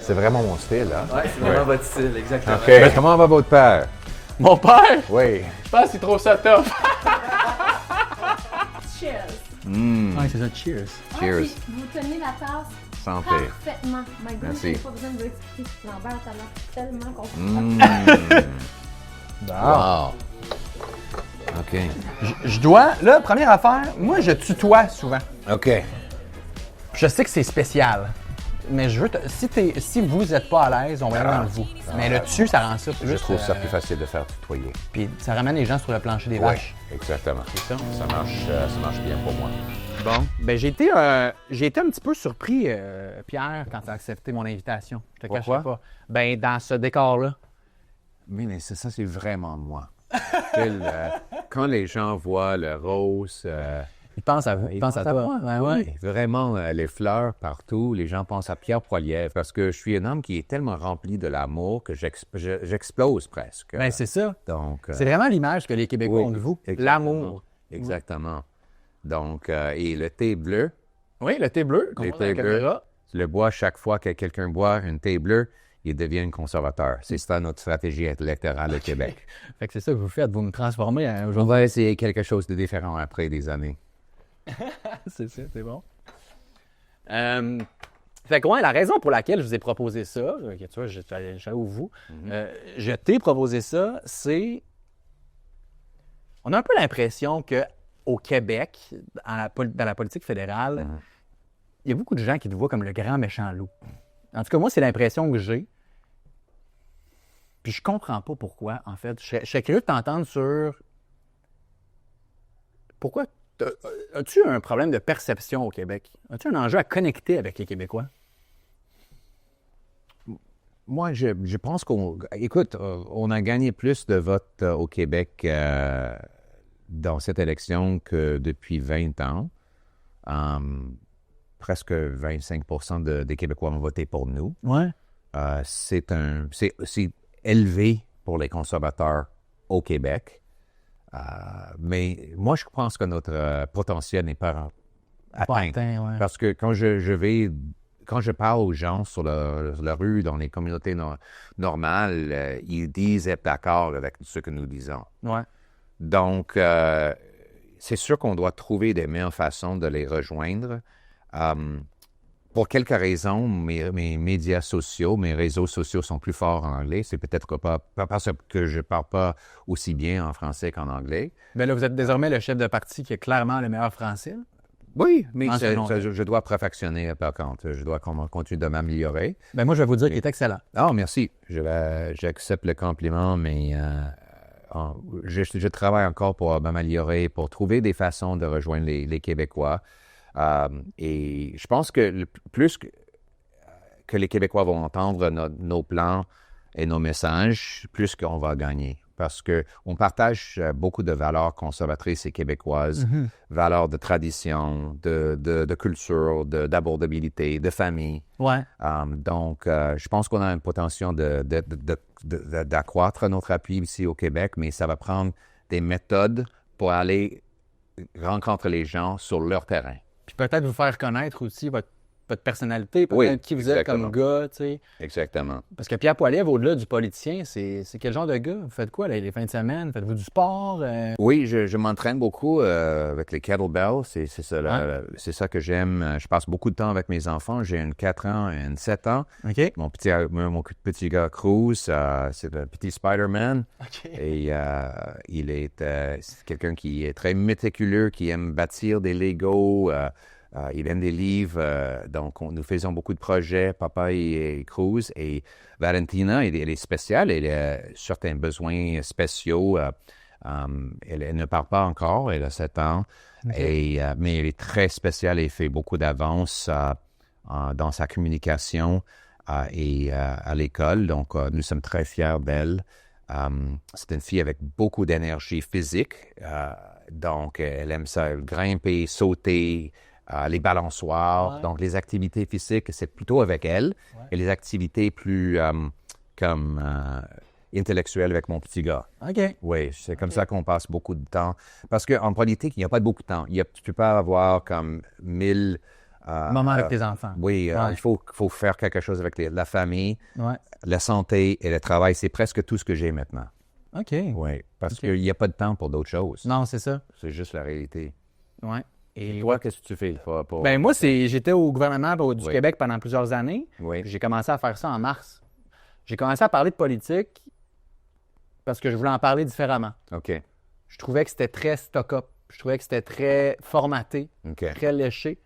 C'est vraiment mon style, hein? Ouais, c'est vraiment votre style, exactement. OK. Comment va votre père? Mon père, Oui. je pense qu'il trouve ça tough. Cheers. Ouais, c'est ça, cheers. Cheers. Puis vous tenez la tasse Santé. parfaitement. My God, Merci. j'ai pas besoin de vous expliquer. Lambert, t'as l'air tellement confortable. Wow. OK. Je dois, là, première affaire, moi, je tutoie souvent. OK. Je sais que c'est spécial, mais je veux si vous n'êtes pas à l'aise, on va aller dans le vous. Mais le tu, ça rend ça plus... Je trouve ça plus facile de faire tutoyer. Puis ça ramène les gens sur le plancher des Oui, vaches. exactement. C'est ça. Ça marche bien pour moi. Bon. Ben j'ai été un petit peu surpris, Pierre, quand tu as accepté mon invitation. Je te cacherai Pourquoi? pas. Ben dans ce décor-là. Mais ça, c'est vraiment moi. Quand les gens voient le rose... Ils pensent à toi. moi. Oui, vraiment, les fleurs partout, les gens pensent à Pierre Poilievre parce que je suis un homme qui est tellement rempli de l'amour que j'explose presque. Ben c'est ça. Donc, C'est vraiment l'image que les Québécois ont de vous. exactement. L'amour. Exactement. Donc, et le thé bleu, Oui, le thé bleu, qu'on Les voit dans la thés bleus. caméra. tu le bois chaque fois que quelqu'un boit un thé bleu, il devient un conservateur. C'est ça notre stratégie électorale au Québec. Fait que c'est ça que vous faites, vous me transformez On aujourd'hui. va essayer quelque chose de différent après des années. C'est ça, c'est bon. Fait que, ouais, la raison pour laquelle je vous ai proposé ça, tu vois, je suis au vous, je t'ai proposé ça, c'est. On a un peu l'impression qu'au Québec, dans la politique fédérale, il y a beaucoup de gens qui te voient comme le grand méchant loup. En tout cas, moi, c'est l'impression que j'ai. Puis je comprends pas pourquoi, en fait. Je serais curieux de t'entendre sur. Pourquoi. As-tu un problème de perception au Québec? As-tu un enjeu à connecter avec les Québécois? Moi, je pense écoute, on a gagné plus de votes au Québec dans cette élection que depuis 20 ans. Presque 25% des Québécois ont voté pour nous. Ouais. C'est élevé pour les conservateurs au Québec. Mais moi, je pense que notre potentiel n'est pas atteint. Ouais. Parce que quand je parle aux gens sur la rue, dans les communautés normales, ils disent être d'accord avec ce que nous disons. Ouais. Donc, c'est sûr qu'on doit trouver des meilleures façons de les rejoindre. Pour quelques raisons, mes médias sociaux, mes réseaux sociaux sont plus forts en anglais. C'est peut-être pas parce que je ne parle pas aussi bien en français qu'en anglais. Bien là, vous êtes désormais le chef de parti qui a clairement le meilleur français. Oui, mais En selon toi. je dois perfectionner par contre. Je dois continuer de m'améliorer. Ben moi, je vais vous dire qu'il est excellent. Ah, merci. J'accepte le compliment, mais je travaille encore pour m'améliorer, pour trouver des façons de rejoindre les Québécois. Et je pense que plus que les Québécois vont entendre nos plans et nos messages, plus qu'on va gagner. Parce qu'on partage beaucoup de valeurs conservatrices et québécoises, valeurs de tradition, de culture, d'abordabilité, de famille. Ouais. Donc, je pense qu'on a un potentiel d'accroître notre appui ici au Québec, mais ça va prendre des méthodes pour aller rencontrer les gens sur leur terrain. Puis peut-être vous faire connaître aussi votre personnalité, peut-être qui vous êtes comme gars, tu sais. Exactement. Parce que Pierre Poilievre, au-delà du politicien, c'est quel genre de gars? Vous faites quoi les fins de semaine? Faites-vous du sport? Oui, je m'entraîne beaucoup avec les kettlebells. C'est ça que j'aime. Je passe beaucoup de temps avec mes enfants. J'ai une 4 ans et une 7 ans. OK. Mon petit gars Cruz, c'est le petit Spider-Man. OK. Et c'est quelqu'un qui est très méticuleux, qui aime bâtir des Legos. Il aime des livres, donc nous faisons beaucoup de projets, papa et Cruz. Et Valentina, elle est spéciale, elle a certains besoins spéciaux. Elle ne parle pas encore, elle a 7 ans, mais elle est très spéciale et fait beaucoup d'avance dans sa communication et à l'école. Donc, nous sommes très fiers d'elle. C'est une fille avec beaucoup d'énergie physique, donc elle aime ça, grimper, sauter, les balançoires. Ouais. Donc, les activités physiques, c'est plutôt avec elle. Ouais. Et les activités plus intellectuelles avec mon petit gars. OK. Oui, c'est comme ça qu'on passe beaucoup de temps. Parce qu'en politique, il n'y a pas beaucoup de temps. Tu peux pas avoir comme 1000 Moment avec tes enfants. Oui, Ouais. il faut faire quelque chose avec la famille, Ouais. la santé et le travail. C'est presque tout ce que j'ai maintenant. OK. Oui, parce OK. qu'il n'y a pas de temps pour d'autres choses. Non, c'est ça. C'est juste la réalité. Ouais. Et Toi, qu'est-ce que tu fais pour... Ben moi, j'étais au gouvernement du Oui. Québec pendant plusieurs années. Oui. J'ai commencé à faire ça en mars. J'ai commencé à parler de politique parce que je voulais en parler différemment. OK. Je trouvais que c'était très stock-up. Je trouvais que c'était très formaté, OK. très léché.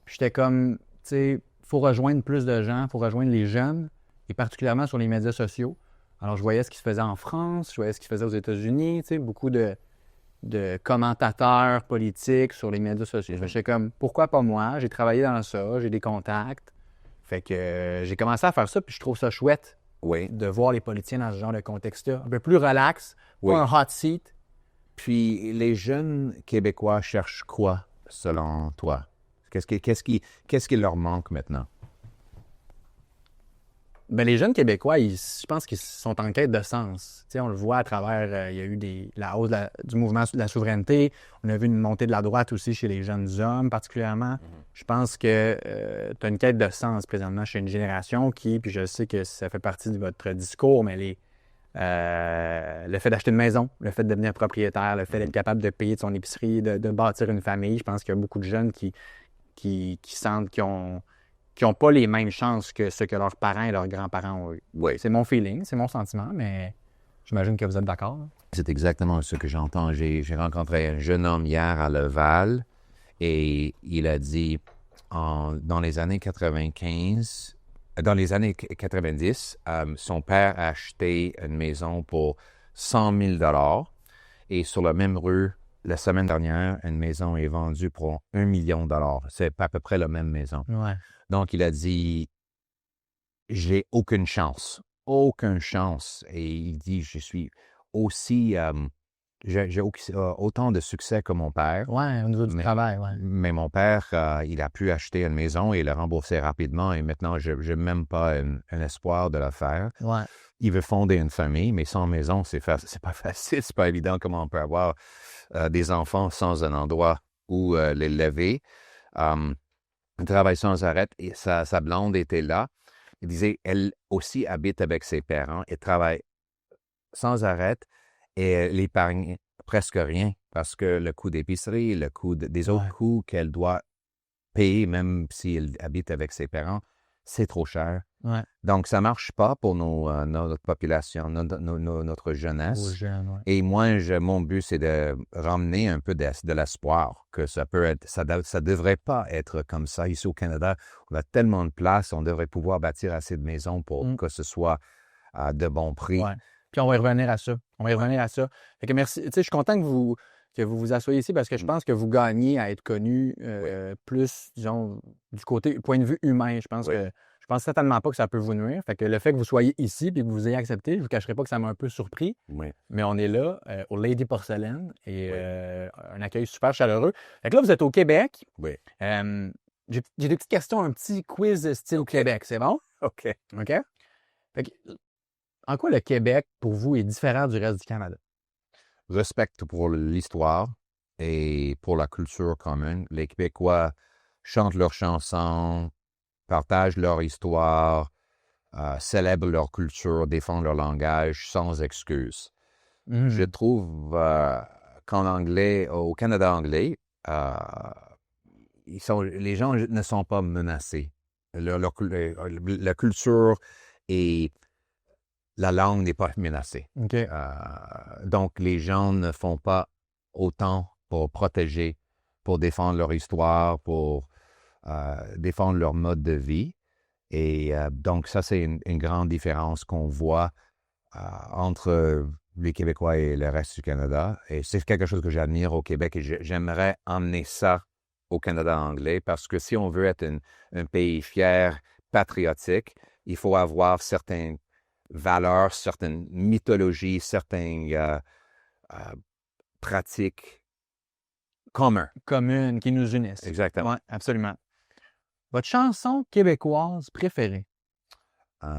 Puis j'étais comme, tu sais, il faut rejoindre plus de gens, il faut rejoindre les jeunes, et particulièrement sur les médias sociaux. Alors, je voyais ce qui se faisait en France, je voyais ce qui se faisait aux États-Unis, tu sais, beaucoup de commentateurs politiques sur les médias sociaux. J'étais comme, pourquoi pas moi? J'ai travaillé dans ça, j'ai des contacts. Fait que j'ai commencé à faire ça, puis je trouve ça chouette Oui. de voir les politiciens dans ce genre de contexte-là. Un peu plus relax, Oui. pas un hot seat. Puis, les jeunes Québécois cherchent quoi, selon toi? Qu'est-ce qui leur manque maintenant? Ben, les jeunes Québécois, je pense qu'ils sont en quête de sens. Tu sais, on le voit à travers, il y a eu la hausse du mouvement de la souveraineté. On a vu une montée de la droite aussi chez les jeunes hommes, particulièrement. Je pense que tu as une quête de sens présentement chez une génération qui, puis je sais que ça fait partie de votre discours, mais le fait d'acheter une maison, le fait de devenir propriétaire, le fait d'être capable de payer de son épicerie, de bâtir une famille, je pense qu'il y a beaucoup de jeunes qui sentent qu'ils n'ont pas les mêmes chances que ce que leurs parents et leurs grands-parents ont eu. Oui. C'est mon feeling, c'est mon sentiment, mais j'imagine que vous êtes d'accord. Là. C'est exactement ce que j'entends. J'ai rencontré un jeune homme hier à Laval et il a dit, dans les années 90, son père a acheté une maison pour 100 000 $ et sur la même rue, la semaine dernière, une maison est vendue pour 1 million de $. C'est à peu près la même maison. Ouais. Donc, il a dit, j'ai aucune chance. Aucune chance. Et il dit, je suis aussi, j'ai autant de succès que mon père. Ouais, au niveau du travail, ouais. Mais mon père, il a pu acheter une maison et la rembourser rapidement. Et maintenant, je n'ai même pas un espoir de la faire. Ouais. Il veut fonder une famille, mais sans maison, c'est pas facile. C'est pas évident comment on peut avoir des enfants sans un endroit où les lever. Il travaille sans arrêt et sa blonde était là. Il disait, elle aussi habite avec ses parents et travaille sans arrêt et elle épargne presque rien parce que le coût d'épicerie, le coût des autres coûts qu'elle doit payer, même si elle habite avec ses parents, c'est trop cher. Ouais. Donc, ça ne marche pas pour notre population, notre jeunesse. Aux jeunes, ouais. Et moi, mon but, c'est de ramener un peu de l'espoir, que ça peut être, ça devrait pas être comme ça. Ici au Canada, on a tellement de place, on devrait pouvoir bâtir assez de maisons pour que ce soit de bon prix. Ouais. Puis on va y revenir à ça. Fait que merci. Tu sais, je suis content que vous vous asseyez ici parce que je pense que vous gagnez à être connu plus, disons, du point de vue humain. Je pense certainement pas que ça peut vous nuire. Fait que le fait que vous soyez ici et que vous ayez accepté, je ne vous cacherai pas que ça m'a un peu surpris. Oui. Mais on est là, au Lady Porcelaine, et un accueil super chaleureux. Fait que là, vous êtes au Québec. Oui. J'ai des petites questions, un petit quiz style Québec, c'est bon? OK. OK? Fait que, en quoi le Québec, pour vous, est différent du reste du Canada? Respect pour l'histoire et pour la culture commune. Les Québécois chantent leurs chansons, partagent leur histoire, célèbrent leur culture, défendent leur langage sans excuse. Je trouve qu'en anglais, au Canada anglais, les gens ne sont pas menacés. La culture et la langue n'est pas menacée. OK. Donc, les gens ne font pas autant pour protéger, pour défendre leur histoire, pour défendre leur mode de vie. Et donc, ça, c'est une grande différence qu'on voit entre les Québécois et le reste du Canada. Et c'est quelque chose que j'admire au Québec et j'aimerais emmener ça au Canada anglais parce que si on veut être un pays fier, patriotique, il faut avoir certaines valeurs, certaines mythologies, certaines pratiques communes qui nous unissent. Exactement. Oui, absolument. Votre chanson québécoise préférée?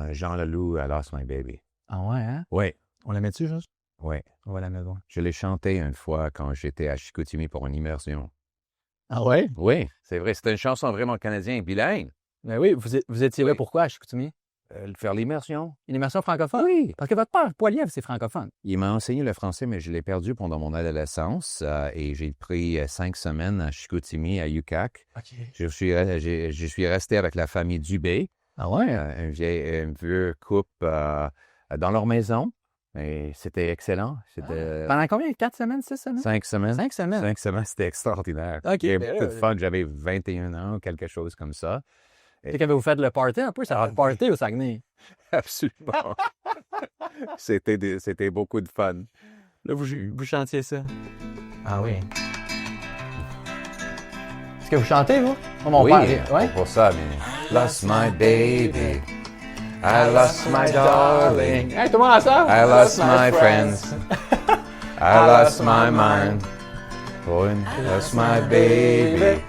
Jean Leloup, I Lost My Baby. Ah ouais, hein? Oui. On la met-tu juste? Oui. On va la mettre. Ouais. Je l'ai chanté une fois quand j'étais à Chicoutimi pour une immersion. Ah ouais? Oui, c'est vrai. C'est une chanson vraiment canadienne, bilingue. Ben oui, vous étiez là Oui. pourquoi à Chicoutimi? Faire l'immersion. Une immersion francophone? Oui. Parce que votre père, Poilievre, c'est francophone. Il m'a enseigné le français, mais je l'ai perdu pendant mon adolescence et j'ai pris 5 semaines à Chicoutimi, à UQAC. OK. Je suis resté avec la famille Dubé, Ah ouais? un vieux couple dans leur maison. Et c'était excellent. C'était Pendant combien? 4 semaines, 6 semaines? 5 semaines. 5 semaines. 5 semaines, c'était extraordinaire. OK, J'ai ben beaucoup là, de fun. J'avais 21 ans, quelque chose comme ça. C'est qu'avez-vous fait le party un peu? Ça va le party au Saguenay. Absolument. C'était beaucoup de fun. Là, vous chantiez ça. Ah oui. Est-ce que vous chantez, vous? Oh, mon Oui, père. Ouais? pour ça, mais... Lost my baby, I lost my darling, Hey, tout le monde ensemble? I lost my friends, I lost my mind, I lost my baby,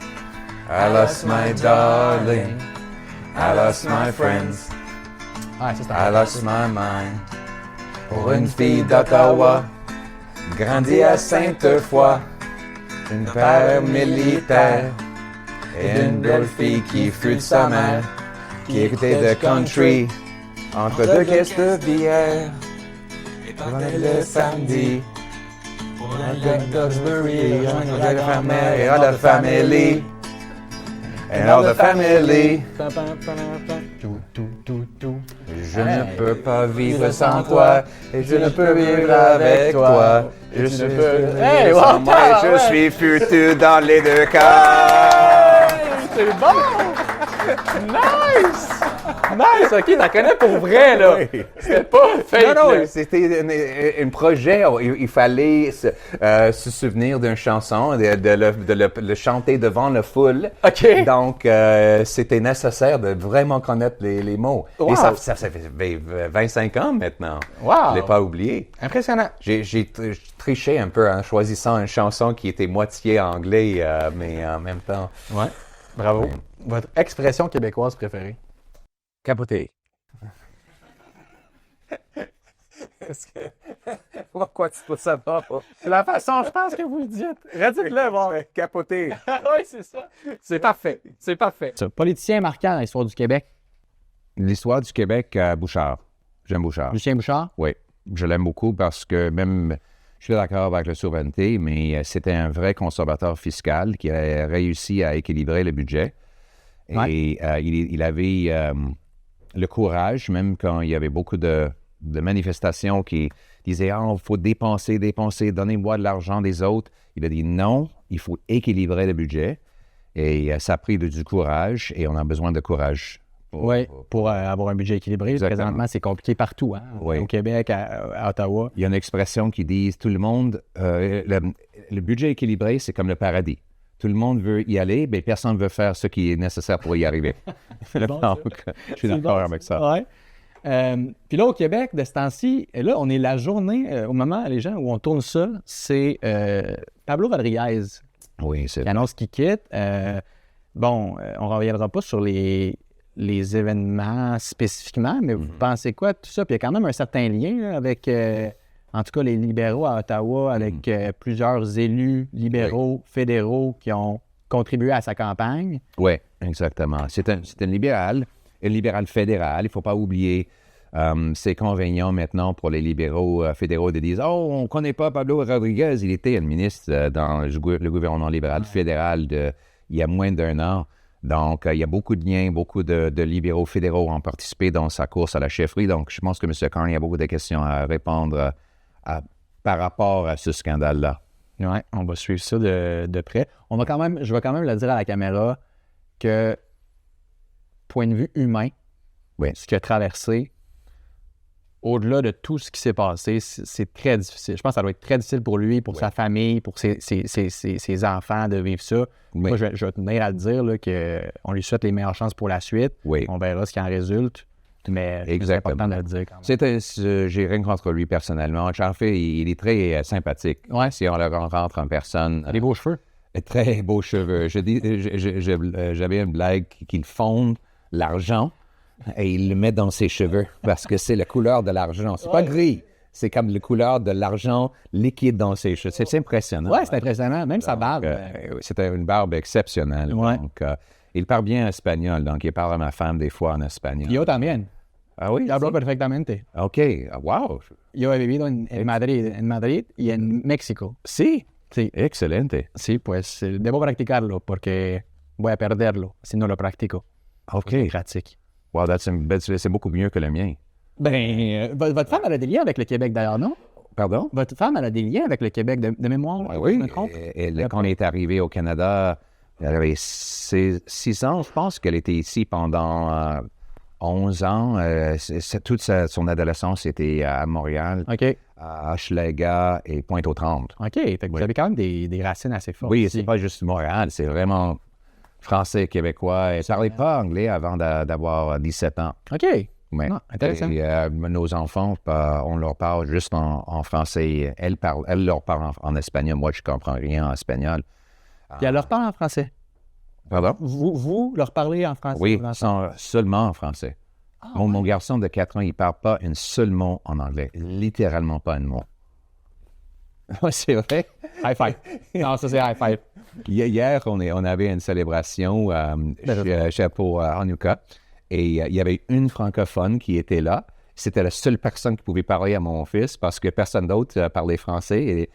I lost my darling, I lost my friends, Ah, ça, c'est I lost my mind. Pour une fille d'Ottawa, grandie à Sainte-Foy, une père militaire et une belle fille qui fut de sa mère, qui écoutait de country entre deux caisses de bière. Et le samedi, pour la Duxbury, on a la famille, et all the family, and all the family. Je ne peux pas vivre sans toi, et je ne peux vivre avec toi. Je suis Hey, sans wow, moi, et je ouais. suis foutu dans les deux cas. C'est bon! Nice! Nice! OK, t'en connais pour vrai, là. Oui. C'était pas fake, Non, là. c'était un projet. Il fallait se souvenir d'une chanson, de le chanter devant la foule. OK. Donc, c'était nécessaire de vraiment connaître les mots. Wow. Et ça fait 25 ans maintenant. Wow. Je ne l'ai pas oublié. Impressionnant. J'ai triché un peu en choisissant une chanson qui était moitié anglais, mais en même temps... Ouais. Bravo. Votre expression québécoise préférée? Capoté. Pourquoi tu trouves ça pas? C'est la façon, je pense, que vous le dites. Redites-le, bon. Capoté. Oui, c'est ça. C'est parfait. C'est parfait. Politicien marquant dans l'histoire du Québec. L'histoire du Québec, Bouchard. J'aime Bouchard. Lucien Bouchard? Oui, je l'aime beaucoup parce que même, je suis d'accord avec la souveraineté, mais c'était un vrai conservateur fiscal qui a réussi à équilibrer le budget. Ouais. Et il avait le courage, même quand il y avait beaucoup de manifestations qui disaient « Ah, il faut dépenser, donnez-moi de l'argent des autres ». Il a dit « Non, il faut équilibrer le budget ». Et ça a pris du courage et on a besoin de courage. Oui, pour avoir un budget équilibré. Exactement. Présentement, c'est compliqué partout, hein? Oui. Au Québec, à Ottawa. Il y a une expression qui dit tout le monde, le budget équilibré, c'est comme le paradis. Tout le monde veut y aller, mais personne ne veut faire ce qui est nécessaire pour y arriver. bon, ça. Donc, je suis d'accord avec ça. Ouais. Puis là, au Québec, de ce temps-ci, là, on est la journée, au moment, les gens, où on tourne ça, c'est Pablo Rodriguez Oui, c'est qui annonce qu'il quitte. On ne reviendra pas sur les événements spécifiquement, mais vous pensez quoi de tout ça? Puis il y a quand même un certain lien là, avec, en tout cas, les libéraux à Ottawa, avec plusieurs élus libéraux fédéraux qui ont contribué à sa campagne. Oui, exactement. C'est un libéral fédéral. Il ne faut pas oublier ses convénients maintenant pour les libéraux fédéraux de dire « Oh, on ne connaît pas Pablo Rodriguez. Il était un ministre dans le gouvernement libéral fédéral il y a moins d'1 an. » Donc, il y a beaucoup de liens, beaucoup de libéraux fédéraux ont participé dans sa course à la chefferie. Donc, je pense que M. Carney a beaucoup de questions à répondre par rapport à ce scandale-là. Oui, on va suivre ça de près. Je vais quand même le dire à la caméra que, point de vue humain, ce qu'il a traversé, au-delà de tout ce qui s'est passé, c'est très difficile. Je pense que ça doit être très difficile pour lui, pour sa famille, pour ses enfants de vivre ça. Oui. Moi, je vais tenir à le dire là, qu'on lui souhaite les meilleures chances pour la suite. Oui. On verra ce qui en résulte. Mais c'est Exactement. important de le dire quand même. J'ai rien contre lui personnellement. En fait, il est très sympathique. Ouais. Si on le rencontre en personne. Il a des beaux cheveux. Très beaux cheveux. J'avais une blague qu'il fonde l'argent et il le met dans ses cheveux parce que c'est la couleur de l'argent. C'est pas gris, c'est comme la couleur de l'argent liquide dans ses cheveux. C'est impressionnant. Ouais, c'est impressionnant. Même sa barbe. C'était une barbe exceptionnelle. Ouais. Donc, il parle bien espagnol, donc il parle à ma femme des fois en espagnol. Yo también. Ah oui? Yo hablo perfectamente. OK. Wow. Yo he vivido en Madrid y en México. Sí. Sí. Excelente. Sí, pues debo practicarlo porque voy a perderlo si no lo practico. OK. Pratique. Wow, c'est beaucoup mieux que le mien. Votre femme, elle a des liens avec le Québec d'ailleurs, non? Pardon? Votre femme, elle a des liens avec le Québec de mémoire, Oui. je me trompe? Quand on est arrivé au Canada, elle avait 6 ans, je pense qu'elle était ici pendant 11 ans. Toute son adolescence était à Montréal, OK. à Hochelaga et Pointe-aux-Trembles. OK. Fait que vous avez quand même des racines assez fortes. Oui, ici. c'est pas juste Montréal, c'est vraiment français, québécois. Elle ne parlait pas anglais avant d'avoir 17 ans. OK. Ouais. Ah, intéressant. Et, nos enfants, on leur parle juste en français. Elle leur parle en espagnol. Moi, je ne comprends rien en espagnol. Puis elle leur parle en français. Pardon? Vous leur parlez en français? Oui, vous l'entendez? seulement en français. Mon garçon de 4 ans, il ne parle pas un seul mot en anglais. Littéralement pas un mot. C'est vrai? High five. Non, ça c'est high five. Hier, on avait une célébration pour Hanouka et il y avait une francophone qui était là. C'était la seule personne qui pouvait parler à mon fils parce que personne d'autre parlait français et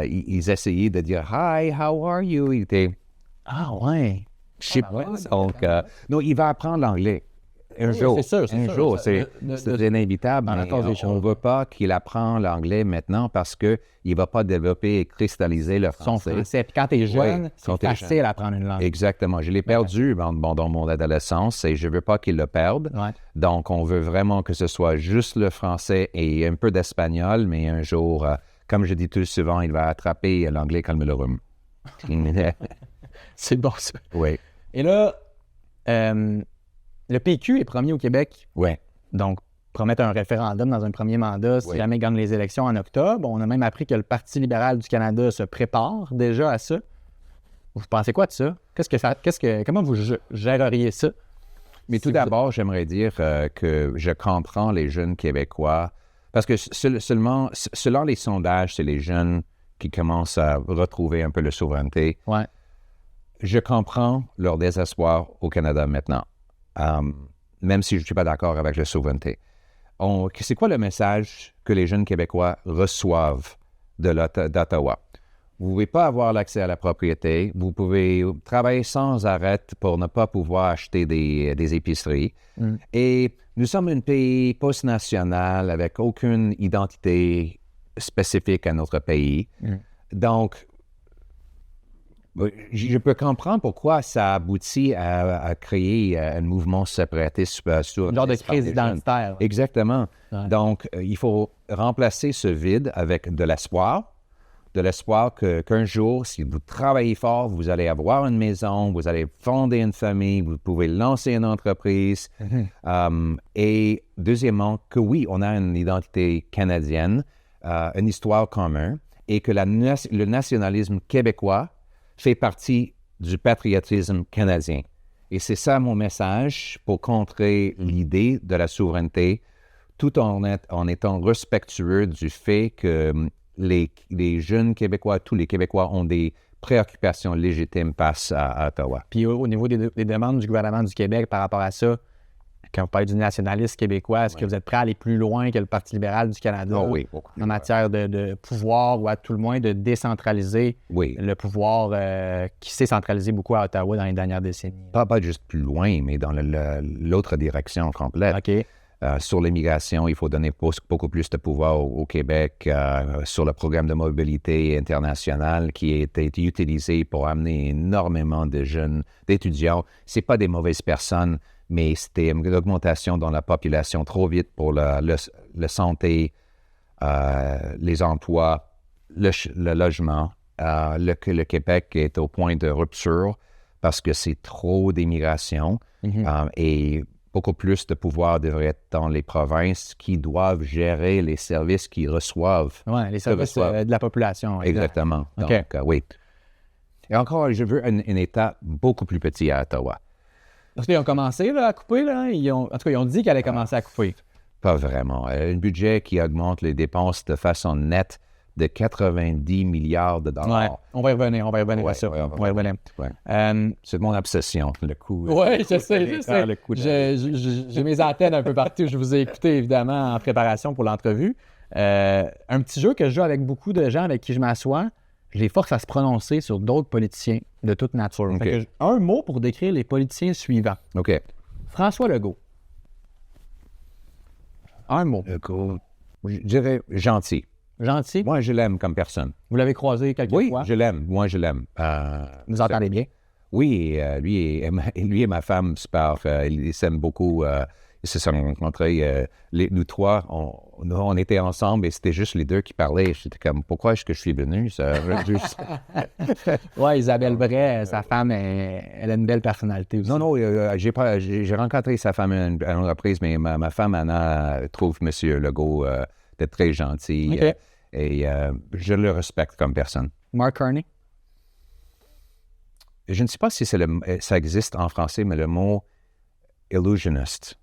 ils essayaient de dire « Hi, how are you? » Il était... Ah ouais. Je sais pas. Donc, non, il va apprendre l'anglais. Un jour. C'est sûr. C'est inévitable. Dans la Mais cause des on ne choses. veut pas qu'il apprenne l'anglais maintenant parce qu'il ne va pas développer et cristalliser le Son français. français. Puis quand t'es jeune, quand c'est t'es facile à apprendre une langue. Exactement. Je l'ai perdu dans mon adolescence et je ne veux pas qu'il le perde. Ouais. Donc, on veut vraiment que ce soit juste le français et un peu d'espagnol, mais un jour, comme je dis tout souvent, il va attraper l'anglais comme le rhume. C'est bon ça. Oui. Et là, le PQ est premier au Québec. Oui. Donc, promettre un référendum dans un premier mandat si Oui. jamais il gagne les élections en octobre. On a même appris que le Parti libéral du Canada se prépare déjà à ça. Vous pensez quoi de ça? Comment vous géreriez ça? Mais tout d'abord, j'aimerais dire que je comprends les jeunes Québécois parce que selon les sondages, c'est les jeunes qui commencent à retrouver un peu la souveraineté. Ouais. Je comprends leur désespoir au Canada maintenant, même si je ne suis pas d'accord avec la souveraineté. C'est quoi le message que les jeunes Québécois reçoivent d'Ottawa? Vous ne pouvez pas avoir l'accès à la propriété. Vous pouvez travailler sans arrêt pour ne pas pouvoir acheter des épiceries. Et nous sommes un pays post-national avec aucune identité spécifique à notre pays. Donc, je peux comprendre pourquoi ça aboutit à créer un mouvement séparatiste sur Un genre de crise identitaire. Exactement. Ouais. Donc, il faut remplacer ce vide avec de l'espoir qu'un jour, si vous travaillez fort, vous allez avoir une maison, vous allez fonder une famille, vous pouvez lancer une entreprise. Et deuxièmement, que oui, on a une identité canadienne, une histoire commune, et que le nationalisme québécois fait partie du patriotisme canadien. Et c'est ça mon message pour contrer l'idée de la souveraineté, tout en étant respectueux du fait que les jeunes Québécois, tous les Québécois ont des préoccupations légitimes face à Ottawa. Puis au niveau des demandes du gouvernement du Québec par rapport à ça, quand vous parlez du nationalisme québécois, est-ce que vous êtes prêt à aller plus loin que le Parti libéral du Canada Oui, beaucoup plus en matière de pouvoir ou à tout le moins de décentraliser Oui. le pouvoir qui s'est centralisé beaucoup à Ottawa dans les dernières décennies? Pas juste plus loin, mais dans l'autre direction complète. OK. Sur l'immigration, il faut donner beaucoup plus de pouvoir au Québec sur le programme de mobilité internationale qui a été utilisé pour amener énormément de jeunes, d'étudiants. Ce n'est pas des mauvaises personnes, mais c'était une augmentation dans la population trop vite pour la santé, les emplois, le logement. Le Québec est au point de rupture parce que c'est trop d'immigration et beaucoup plus de pouvoir devrait être dans les provinces qui doivent gérer les services qu'ils reçoivent. Oui, les services de la population. Exactement. OK. Donc, oui. Et encore, je veux un État beaucoup plus petit à Ottawa. Parce qu'ils ont commencé là, à couper, là. En tout cas, ils ont dit qu'ils allaient commencer à couper. Pas vraiment. Un budget qui augmente les dépenses de façon nette de 90 milliards de Ouais. dollars. On va y revenir Ouais, à ça. ouais, on va y revenir. Ouais. C'est mon obsession, le coût. Oui, je sais. Le coût de- J'ai mes antennes un peu partout. Je vous ai écouté, évidemment, en préparation pour l'entrevue. Un petit jeu que je joue avec beaucoup de gens avec qui je m'assois, je les force à se prononcer sur d'autres politiciens de toute nature. OK. Fait que un mot pour décrire les politiciens suivants. OK. François Legault. Un mot. Le coût, je dirais gentil. Gentil. Moi, je l'aime comme personne. Vous l'avez croisé quelques Oui, fois. je l'aime. Moi, je l'aime. Vous entendez bien. Oui, lui et ma femme, ils s'aiment beaucoup. Ils se sont rencontrés, nous trois, on était ensemble et c'était juste les deux qui parlaient. J'étais comme, pourquoi est-ce que je suis venu? Oui, Isabelle Bray, sa femme, elle a une belle personnalité aussi. Non, j'ai rencontré sa femme à une reprise, mais ma femme, Anna, trouve M. Legault d'être très gentil. OK. Et je le respecte comme personne. Mark Carney. Je ne sais pas si ça existe en français, mais le mot illusionniste,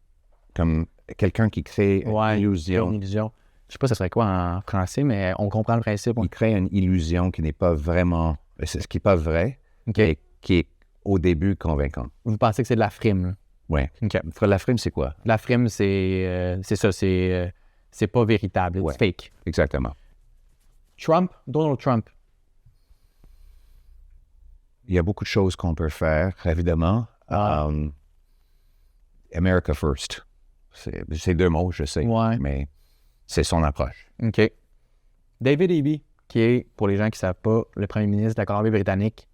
comme quelqu'un qui crée une illusion. Une illusion. Je sais pas ce serait quoi en français, mais on comprend le principe. Il crée une illusion qui n'est pas vraiment, ce qui n'est pas vrai, OK. et qui est au début convaincant. Vous pensez que c'est de la frime, là? Oui. OK. La frime, c'est quoi? La frime, c'est ça, c'est pas véritable, Ouais. c'est fake. Exactement. Trump, Donald Trump. Il y a beaucoup de choses qu'on peut faire, évidemment. America first. C'est deux mots, je sais, Ouais. mais c'est son approche. OK. David Eby, qui est, pour les gens qui ne savent pas, le premier ministre de la Colombie-Britannique,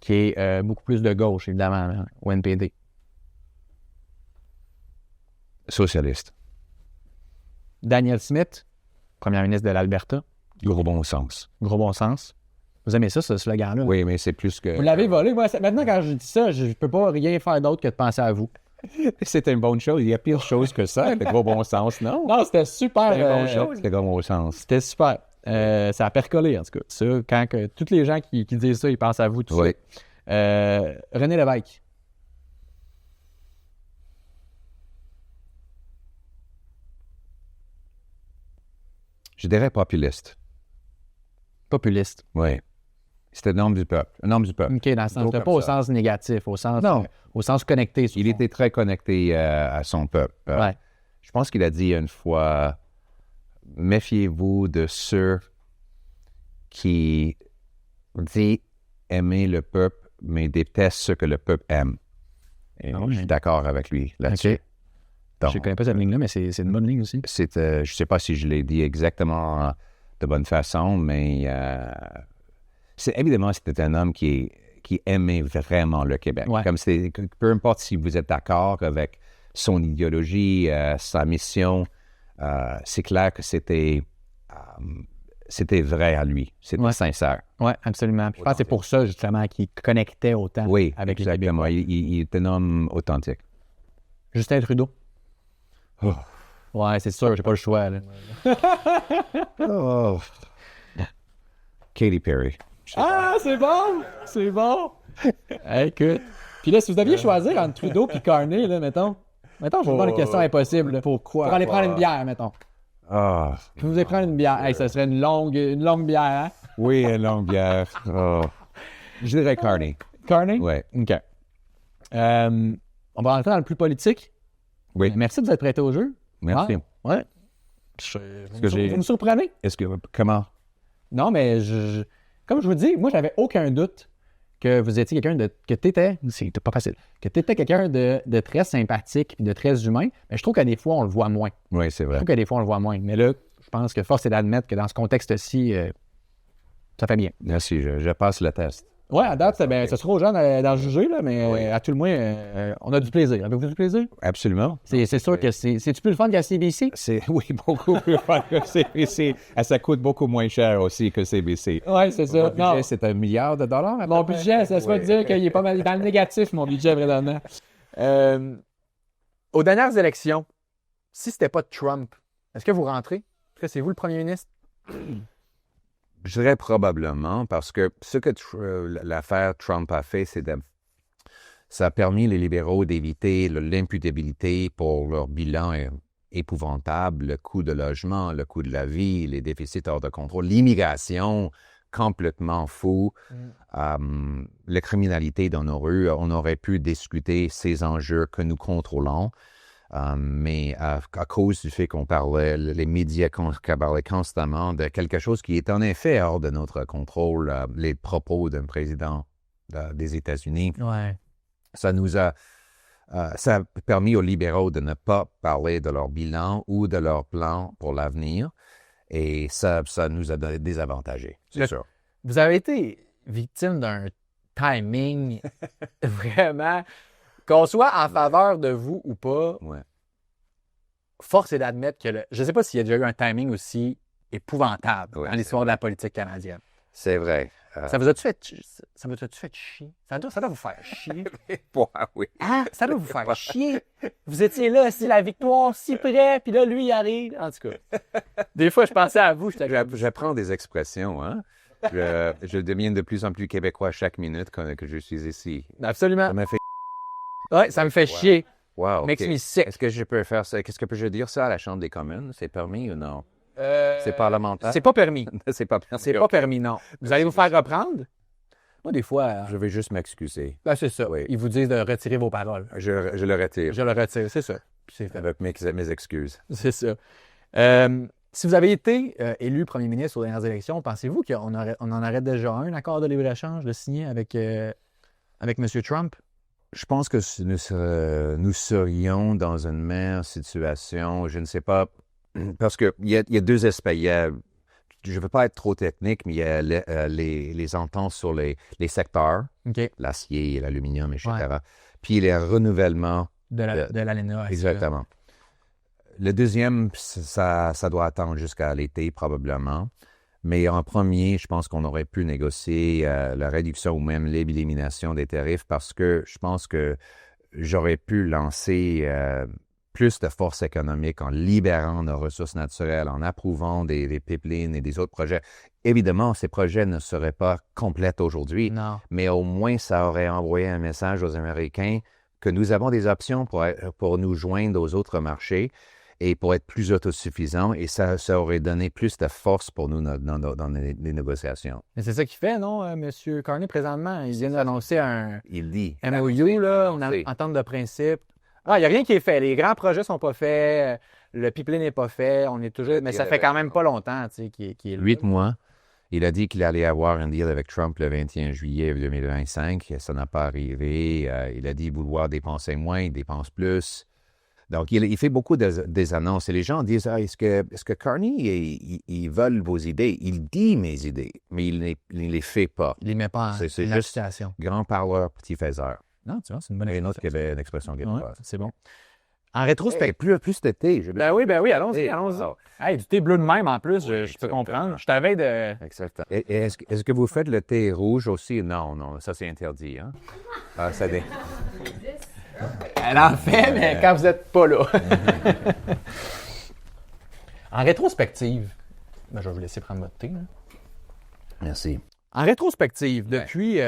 qui est beaucoup plus de gauche, évidemment, là, au NPD. Socialiste. Daniel Smith, premier ministre de l'Alberta. Gros bon sens. Gros bon sens. Vous aimez ça, ce slogan-là? Oui, mais c'est plus que... Vous l'avez volé. Moi, maintenant, quand je dis ça, je ne peux pas rien faire d'autre que de penser à vous. C'est une bonne chose. Il y a pire chose que ça, le gros bon sens, non? Non, c'était super. C'est une bonne chose, le gros bon sens. C'était super. Ça a percolé, en tout cas. Ça, quand tous les gens qui disent ça, ils pensent à vous tout Oui. ça. René Lévesque. Je dirais populiste. Populiste. Oui. C'est un homme du peuple. Un homme du peuple. OK, dans le sens, Gros pas comme au ça. sens négatif, au sens, Non. au sens connecté. Il était très connecté à son peuple. Ouais. Je pense qu'il a dit une fois, méfiez-vous de ceux qui disent aimer le peuple, mais détestent ce que le peuple aime. Et Ah je ouais. suis d'accord avec lui là-dessus. OK. Donc, Je ne connais pas cette ligne-là, mais c'est une bonne ligne aussi. je ne sais pas si je l'ai dit exactement de bonne façon, mais évidemment, c'était un homme qui aimait vraiment le Québec. Ouais. Comme peu importe si vous êtes d'accord avec son idéologie, sa mission, c'est clair que c'était vrai à lui. C'était Ouais. sincère. Oui, absolument. Puis je pense que c'est pour ça, justement, qu'il connectait autant Oui, avec les exactement. Québécois. Il est un homme authentique. Justin Trudeau. Oh. Ouais, c'est sûr, j'ai pas le choix. Là. Oh. Katy Perry. Ah, c'est bon! C'est bon! Hey, écoute. Puis là, si vous deviez choisir entre Trudeau et Carney, là, mettons, je vous demande une question impossible. Là. Pourquoi? Pour aller prendre une bière, mettons. Ah, Puis vous allez prendre une bière. Hey, ça serait une longue bière, hein? oui, une longue bière. Oh. Je dirais Carney. Carney? Oui. OK. On va rentrer dans le plus politique. Oui. Merci de vous être prêté au jeu. Merci. Ouais. Vous me surprenez? Comment? Non, mais comme je vous dis, moi, j'avais aucun doute que vous étiez quelqu'un que t'étais, c'est pas facile, que t'étais quelqu'un de très sympathique et de très humain, mais je trouve qu'à des fois, on le voit moins. Oui, c'est Je vrai. trouve qu'à des fois, on le voit moins. Mais là, je pense que force est d'admettre que dans ce contexte-ci, ça fait bien. Merci, je passe le test. Ouais, à date, ce sera aux gens d'en juger, là, mais à tout le moins, on a du plaisir. Avez-vous du plaisir? Absolument. C'est sûr que c'est-tu plus le fun qu'à CBC? Oui, beaucoup plus fun que CBC. Ça coûte beaucoup moins cher aussi que CBC. Oui, c'est ça. Mon budget, c'est $1 milliard. Mon budget, ça se va dire qu'il est pas mal dans le négatif, mon budget, vraiment. Aux dernières élections, si c'était pas Trump, est-ce que vous rentrez? Est-ce que c'est vous le premier ministre? Je dirais probablement, parce que ce que l'affaire Trump a fait, ça a permis les libéraux d'éviter l'imputabilité pour leur bilan épouvantable, le coût de logement, le coût de la vie, les déficits hors de contrôle, l'immigration complètement fou, la criminalité dans nos rues. On aurait pu discuter ces enjeux que nous contrôlons, mais à cause du fait qu'on parlait, les médias parlaient constamment de quelque chose qui est en effet hors de notre contrôle, les propos d'un président des États-Unis, Ouais. ça a permis aux libéraux de ne pas parler de leur bilan ou de leur plan pour l'avenir. Et ça nous a désavantagés, c'est sûr. Vous avez été victime d'un timing vraiment, qu'on soit en faveur de vous ou pas, Ouais. force est d'admettre que je ne sais pas s'il y a déjà eu un timing aussi épouvantable Ouais, dans l'histoire de la politique canadienne. C'est vrai. Ça vous a-tu fait chier? Ça doit vous faire chier. Oui. Hein? Ça doit vous faire chier. Vous étiez là, si la victoire, si près, puis là, lui, il arrive. En tout cas, des fois, je pensais à vous. J'apprends des expressions, hein. Je deviens de plus en plus québécois chaque minute que je suis ici. Absolument. Ça m'a fait... Oui, ça me fait chier. Wow, Makes OK. me sick. Est-ce que je peux faire ça? Qu'est-ce que je peux dire ça à la Chambre des communes? C'est permis ou non? C'est parlementaire? C'est pas permis. C'est pas permis. C'est pas permis, non. Vous allez vous faire reprendre? Moi, des fois... Je vais juste m'excuser. Ben, c'est ça. Oui. Ils vous disent de retirer vos paroles. Je le retire. Je le retire, c'est ça. C'est fait. Avec mes excuses. C'est ça. Si vous avez été élu premier ministre aux dernières élections, pensez-vous qu'on en aurait déjà un accord de libre-échange de signer avec M. Trump? Je pense que nous serions dans une meilleure situation, je ne sais pas, parce qu'il y a deux aspects. Je ne veux pas être trop technique, mais il y a les ententes sur les secteurs, OK. l'acier, l'aluminium, etc. Ouais. Puis les renouvellements. De l'ALENA. Exactement. Le deuxième, ça doit attendre jusqu'à l'été probablement. Mais en premier, je pense qu'on aurait pu négocier la réduction ou même l'élimination des tarifs parce que je pense que j'aurais pu lancer plus de force économique en libérant nos ressources naturelles, en approuvant des pipelines et des autres projets. Évidemment, ces projets ne seraient pas complets aujourd'hui, Non. mais au moins ça aurait envoyé un message aux Américains que nous avons des options pour nous joindre aux autres marchés et pour être plus autosuffisants, et ça aurait donné plus de force pour nous dans les négociations. Mais c'est ça qu'il fait, non, M. Carney, présentement? Il vient d'annoncer un Il dit. MOU, là, une entente de principe. Ah, il n'y a rien qui est fait. Les grands projets ne sont pas faits. Le pipeline n'est pas fait. On est toujours... Mais ça fait quand même pas longtemps, tu sais, qu'il est là. 8 mois. Il a dit qu'il allait avoir un deal avec Trump le 21 juillet 2025. Ça n'a pas arrivé. Il a dit vouloir dépenser moins, il dépense plus. Donc, il fait beaucoup des annonces. Et les gens disent, est-ce que Carney, ils veulent vos idées? Il dit mes idées, mais il ne les fait pas. Il ne les met pas en C'est juste application. grand parleur, petit faiseur. Non, tu vois, c'est une bonne Il y a une autre qui expression. avait une expression qui Ouais, était c'est bon. En rétrospective... Hey, plus d'été. Ben oui, allons-y, Hey, allons-y. wow. Hey, du thé bleu de même, en plus, Oui, je peux comprendre. Je t'avais de... Exactement. Et est-ce que vous faites le thé rouge aussi? Non, ça c'est interdit. Hein? Ça Elle en fait, mais quand vous n'êtes pas là. En rétrospective, ben, je vais vous laisser prendre votre thé. Là. Merci. En rétrospective, depuis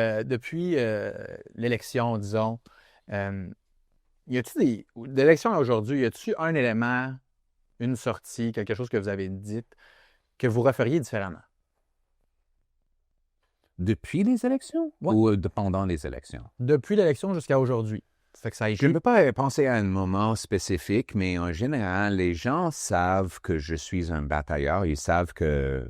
l'élection, disons, y a-t-il d'élection à aujourd'hui, y a-t-il un élément, une sortie, quelque chose que vous avez dit que vous referiez différemment? Depuis les élections? Ouais. Ou pendant les élections? Depuis l'élection jusqu'à aujourd'hui. Ça fait que ça Je ne peux pas penser à un moment spécifique, mais en général, les gens savent que je suis un batailleur. Ils savent que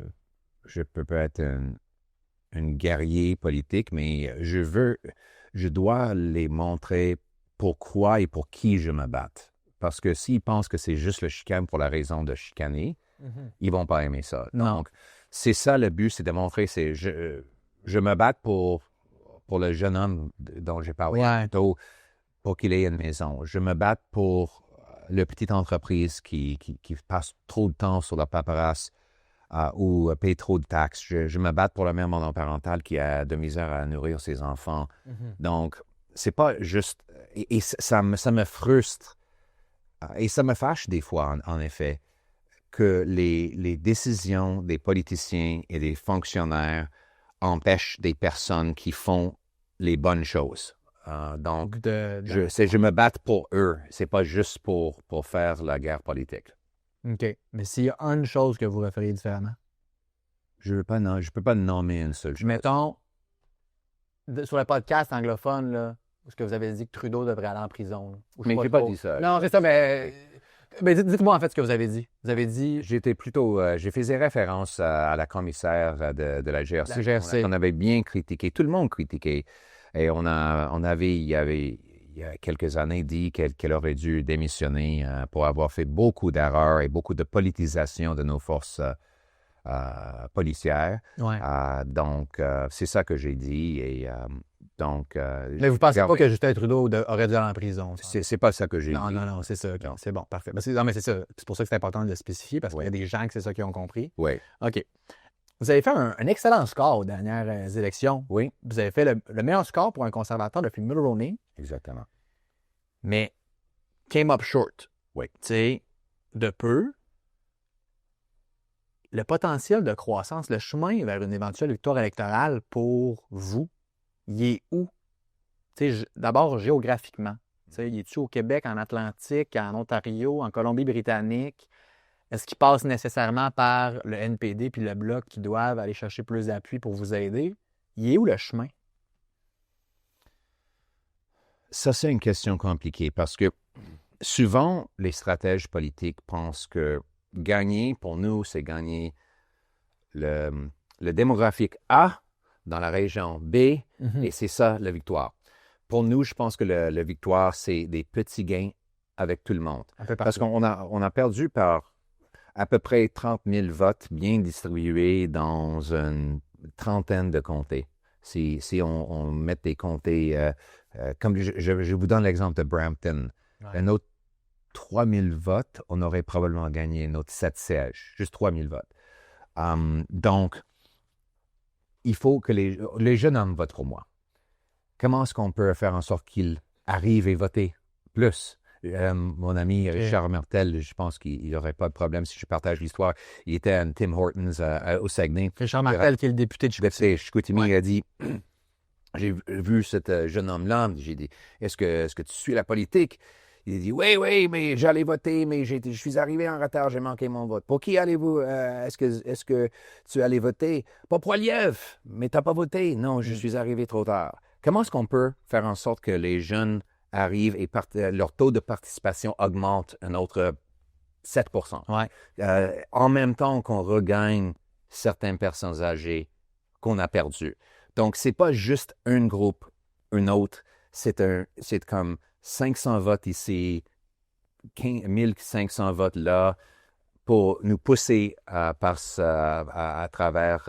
je peux pas être un guerrier politique, mais je dois les montrer pourquoi et pour qui je me batte. Parce que s'ils pensent que c'est juste le chicane pour la raison de chicaner, ils vont pas aimer ça. Non. Donc, c'est ça le but, c'est de montrer, je me batte pour le jeune homme dont j'ai parlé plutôt, pour qu'il ait une maison. Je me batte pour le petite entreprise qui passe trop de temps sur la paperasse ou paye trop de taxes. Je me batte pour la mère monoparentale qui a de misère à nourrir ses enfants. Donc, c'est pas juste... Et ça me frustre et ça me fâche des fois, en effet, que les décisions des politiciens et des fonctionnaires empêchent des personnes qui font les bonnes choses. Donc, de- je me bats pour eux. C'est pas juste pour faire la guerre politique. OK. Mais s'il y a une chose que vous referiez différemment, Je peux pas nommer une seule chose. mettons, sur le podcast anglophone, là, où est-ce que vous avez dit que Trudeau devrait aller en prison? Là, ou je sais Mais j'ai pas trop. dit ça. Non, c'est ça, mais dites-moi en fait ce que vous avez dit. Vous avez dit... J'étais plutôt, j'ai fait référence à la commissaire de la GRC. La GRC. On avait bien critiqué, tout le monde critiquait. Et on avait, il y a quelques années, dit qu'elle aurait dû démissionner pour avoir fait beaucoup d'erreurs et beaucoup de politisation de nos forces policières. Ouais. Donc, c'est ça que j'ai dit. Et donc, Mais vous pensez pas que Justin Trudeau aurait dû aller en prison? Ça? c'est pas ça que j'ai Non, dit. non, non, c'est ça. OK. Non. C'est bon, parfait. Non, mais c'est ça. C'est pour ça que c'est important de le spécifier, parce qu'il y a des gens que c'est ça qui ont compris. Oui, OK. Vous avez fait un excellent score aux dernières élections. oui, Vous avez fait le meilleur score pour un conservateur depuis Mulroney, exactement. mais came up short. Oui. Tu sais, de peu. Le potentiel de croissance, le chemin vers une éventuelle victoire électorale pour vous, il est où? Tu sais, d'abord, géographiquement. Tu sais, il est-tu au Québec, en Atlantique, en Ontario, en Colombie-Britannique? Est-ce qu'il passe nécessairement par le NPD puis le Bloc qui doivent aller chercher plus d'appui pour vous aider? Il est où le chemin? Ça, c'est une question compliquée parce que souvent, les stratèges politiques pensent que gagner, pour nous, c'est gagner le démographique A dans la région B, et c'est ça, la victoire. Pour nous, je pense que la victoire, c'est des petits gains avec tout le monde. Un peu Parce partout. qu'on a perdu par à peu près 30 000 votes bien distribués dans une trentaine de comtés. Si on met des comtés, comme je vous donne l'exemple de Brampton, Ouais. un autre 3 000 votes, on aurait probablement gagné notre 7 sièges, juste 3 000 votes. Donc, il faut que les jeunes hommes votent pour moi. Comment est-ce qu'on peut faire en sorte qu'ils arrivent et voter plus? Mon ami Richard Martel, je pense qu'il n'y aurait pas de problème si je partage l'histoire. Il était à Tim Hortons au Saguenay. Richard Martel, qui est le député de Député Chicoutimi, Ouais. il a dit, j'ai vu ce jeune homme-là, j'ai dit, est-ce que tu suis la politique? Il a dit, oui, mais j'allais voter, mais je suis arrivé en retard, j'ai manqué mon vote. Pour qui allez-vous? Est-ce que tu allais voter? Pas pour Poilievre, mais tu n'as pas voté. Non, je suis arrivé trop tard. Comment est-ce qu'on peut faire en sorte que les jeunes arrivent et leur taux de participation augmente un autre 7 Ouais. en même temps qu'on regagne certaines personnes âgées qu'on a perdues. Donc, c'est pas juste un groupe, un autre. C'est comme 500 votes ici, 1500 votes là, pour nous pousser à travers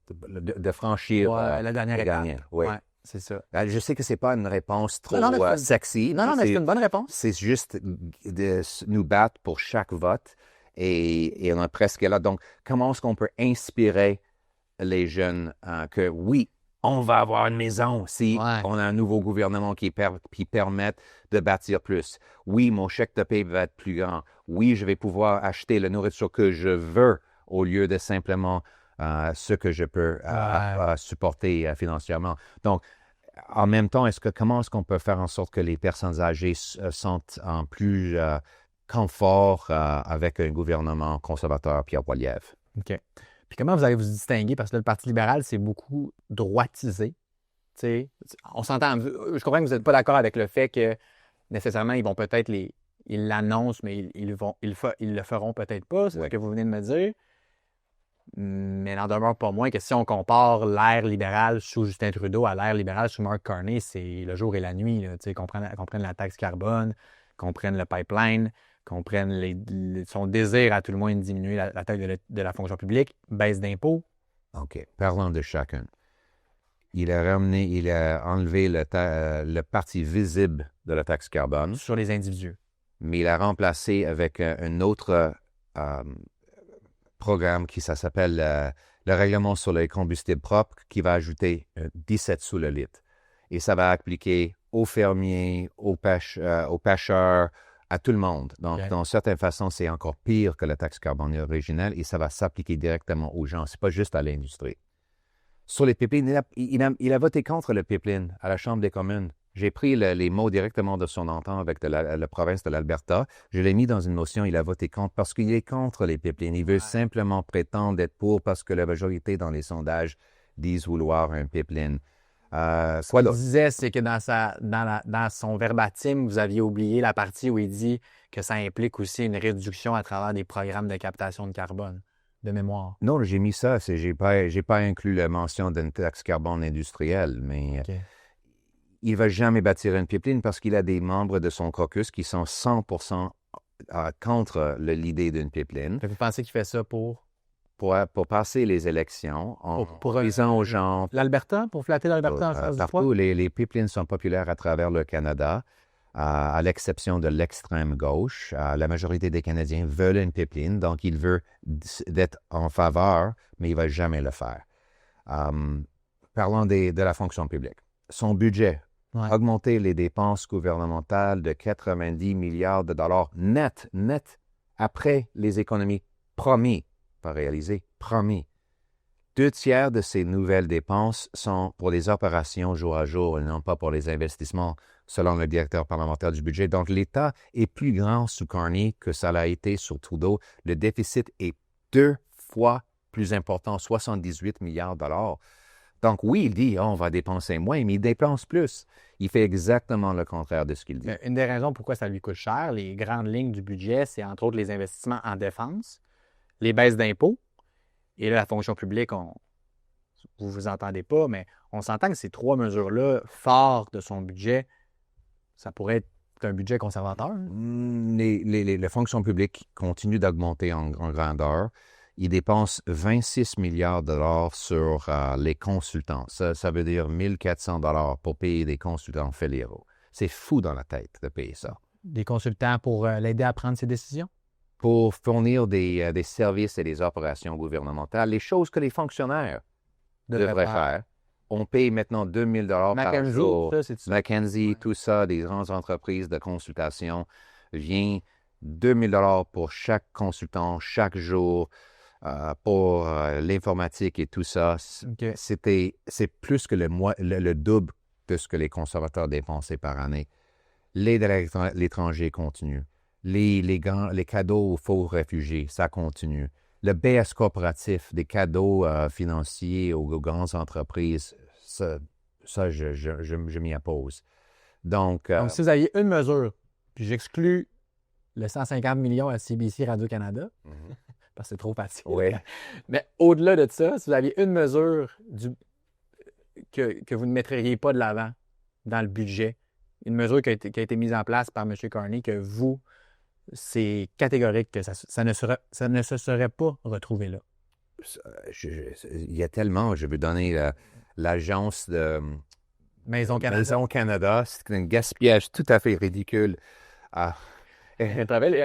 de franchir la dernière le étape. gagnant. Oui. Ouais, c'est ça. Je sais que c'est pas une réponse trop Non, mais sexy. Non, mais c'est une bonne réponse. C'est juste de nous battre pour chaque vote et on est presque là. Donc, comment est-ce qu'on peut inspirer les jeunes que oui, on va avoir une maison si on a un nouveau gouvernement qui permet de bâtir plus. Oui, mon chèque de paie va être plus grand. Oui, je vais pouvoir acheter la nourriture que je veux au lieu de simplement ce que je peux supporter financièrement. Donc, en même temps, comment est-ce qu'on peut faire en sorte que les personnes âgées sentent en plus confort avec un gouvernement conservateur, Pierre Poilievre? OK. Puis comment vous allez vous distinguer? Parce que là, le Parti libéral, c'est beaucoup droitisé. T'sais, on s'entend. Je comprends que vous n'êtes pas d'accord avec le fait que nécessairement, ils vont peut-être ils l'annoncent, mais ils le feront peut-être pas. C'est ce que vous venez de me dire. Mais n'en demeure pas moins que si on compare l'ère libérale sous Justin Trudeau à l'ère libérale sous Mark Carney, c'est le jour et la nuit. Qu'on prenne la taxe carbone, qu'on prenne le pipeline, qu'on prenne son désir à tout le moins de diminuer la taille de la fonction publique, baisse d'impôts. OK. Parlons de chacun. Il a enlevé le parti visible de la taxe carbone. Sur les individus. Mais il a remplacé avec un autre programme qui s'appelle le règlement sur les combustibles propres qui va ajouter 17 sous le litre. Et ça va appliquer aux fermiers, aux pêcheurs, à tout le monde. Donc, dans certaines façons, c'est encore pire que la taxe carbone originelle et ça va s'appliquer directement aux gens. Ce n'est pas juste à l'industrie. Sur les pipelines, il a voté contre le pipeline à la Chambre des communes. J'ai pris les mots directement de son entente avec la province de l'Alberta. Je l'ai mis dans une motion. Il a voté contre parce qu'il est contre les pipelines. Il veut simplement prétendre être pour parce que la majorité dans les sondages disent vouloir un pipeline. Ce qu'il disait, c'est que dans son verbatim, vous aviez oublié la partie où il dit que ça implique aussi une réduction à travers des programmes de captation de carbone, de mémoire. Non, j'ai mis ça. J'ai pas inclus la mention d'une taxe carbone industrielle, mais il ne va jamais bâtir une pipeline parce qu'il a des membres de son caucus qui sont 100% contre l'idée d'une pipeline. Vous pensez qu'il fait ça pour passer les élections en pour disant aux gens... l'Alberta, pour flatter l'Alberta en face du poids? Partout, les pipelines sont populaires à travers le Canada, à l'exception de l'extrême gauche. La majorité des Canadiens veulent une pipeline, donc il veut d'être en faveur, mais il ne va jamais le faire. Parlons de la fonction publique. Son budget, augmenter les dépenses gouvernementales de 90 milliards de dollars net, après les économies promis. Pas réalisé, promis. 2/3 de ces nouvelles dépenses sont pour les opérations jour à jour et non pas pour les investissements, selon le directeur parlementaire du budget. Donc, l'État est plus grand sous Carney que ça l'a été sous Trudeau. Le déficit est 2 fois plus important, 78 milliards de dollars. Donc, oui, il dit on va dépenser moins, mais il dépense plus. Il fait exactement le contraire de ce qu'il dit. Une des raisons pourquoi ça lui coûte cher, les grandes lignes du budget, c'est entre autres les investissements en défense, les baisses d'impôts, et là, la fonction publique, vous ne vous entendez pas, mais on s'entend que ces 3 mesures-là, fortes de son budget, ça pourrait être un budget conservateur. Les fonctions publiques continuent d'augmenter en grandeur. Ils dépensent 26 milliards de dollars sur les consultants. Ça veut dire 1 400 dollars pour payer des consultants fédéraux. C'est fou dans la tête de payer ça. Des consultants pour l'aider à prendre ses décisions? Pour fournir des services et des opérations gouvernementales, les choses que les fonctionnaires devraient faire. On paye maintenant 2 000 $ par jour. McKinsey, tout ça, des grandes entreprises de consultation, vient 2 000 $ pour chaque consultant, chaque jour, pour l'informatique et tout ça. Okay. C'est plus que le double de ce que les conservateurs dépensaient par année. L'aide à l'étranger continue. Les cadeaux aux faux réfugiés, ça continue. Le BS coopératif, des cadeaux financiers aux grandes entreprises, ça je m'y oppose. Donc, si vous aviez une mesure, puis j'exclus le 150 millions à CBC Radio-Canada, parce que c'est trop facile. Oui. Mais au-delà de ça, si vous aviez une mesure que vous ne mettriez pas de l'avant dans le budget, une mesure qui a été mise en place par M. Carney, que vous, c'est catégorique que ça ne se serait pas retrouvé là. Il y a tellement, je veux donner l'agence de Maison Canada. Maison Canada, c'est un gaspillage tout à fait ridicule. Je te rappelle,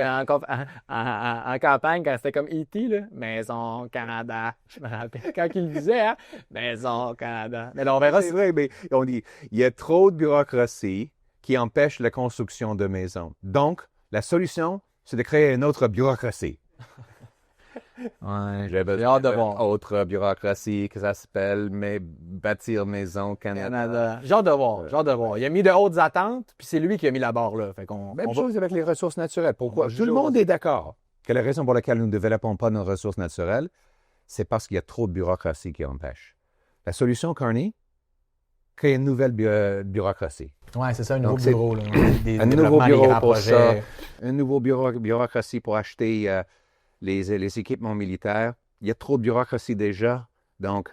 en campagne, quand c'était comme E.T., là, Maison Canada. Je me rappelle quand il disait, hein, Maison Canada. Mais là, on verra. C'est vrai, mais on dit, il y a trop de bureaucratie qui empêche la construction de maisons. Donc, la solution, c'est de créer une autre bureaucratie. Ouais, j'ai hâte de voir autre bureaucratie que ça s'appelle Bâtir Maison Canada. J'ai hâte de voir. Il a mis de hautes attentes, puis c'est lui qui a mis la barre là. Fait Même chose avec les ressources naturelles. Pourquoi? Tout le monde est d'accord que la raison pour laquelle nous ne développons pas nos ressources naturelles, c'est parce qu'il y a trop de bureaucratie qui empêche. La solution, Carney, créer une nouvelle bureaucratie. Oui, c'est ça, un nouveau bureau. Là, un nouveau bureau pour ça. Un nouveau bureaucratie pour acheter les équipements militaires. Il y a trop de bureaucratie déjà. Donc,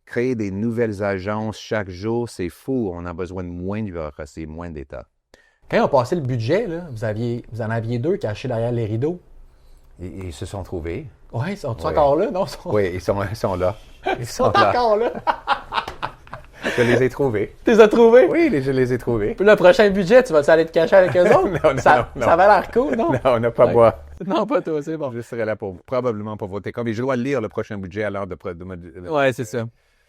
créer des nouvelles agences chaque jour, c'est fou. On a besoin de moins de bureaucratie, moins d'État. Quand on passait le budget, là, vous en aviez 2 cachés derrière les rideaux. Ils se sont trouvés. Oui, ils sont encore là, non? Oui, ils sont là. Ils sont encore là. Je les ai trouvés. Tu les as trouvés? Oui, je les ai trouvés. Puis le prochain budget, tu vas-tu aller te cacher avec eux autres? non. Ça avait l'air cool, non? Non, on n'a pas boire. Non, pas toi, c'est bon. Je serai là probablement pour voter comme. Et je dois lire le prochain budget à l'heure de Oui, c'est ça.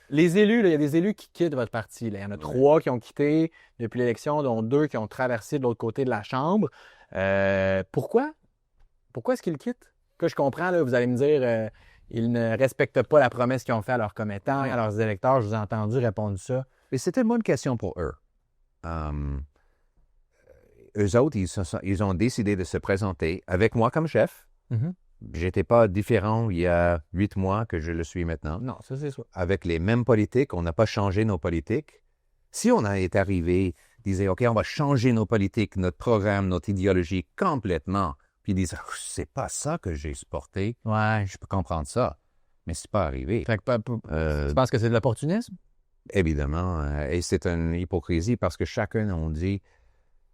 Les élus, il y a des élus qui quittent votre parti. Là. Il y en a 3 qui ont quitté depuis l'élection, dont 2 qui ont traversé de l'autre côté de la Chambre. Pourquoi? Pourquoi est-ce qu'ils quittent? Que je comprends, là, vous allez me dire, ils ne respectent pas la promesse qu'ils ont faite à leurs commettants, à leurs électeurs. Je vous ai entendu répondre ça. Mais c'était une bonne question pour eux. eux autres, ils ont décidé de se présenter avec moi comme chef. Mhm. J'étais pas différent il y a 8 mois que je le suis maintenant. Non, ça, c'est ça. Avec les mêmes politiques, on n'a pas changé nos politiques. Si on est arrivé, disait, OK, on va changer nos politiques, notre programme, notre idéologie complètement, puis ils disent, oh, c'est pas ça que j'ai supporté, Ouais. je peux comprendre ça, mais c'est pas arrivé. Fait que, Euh, tu penses que c'est de l'opportunisme? Évidemment, et c'est une hypocrisie parce que chacun on dit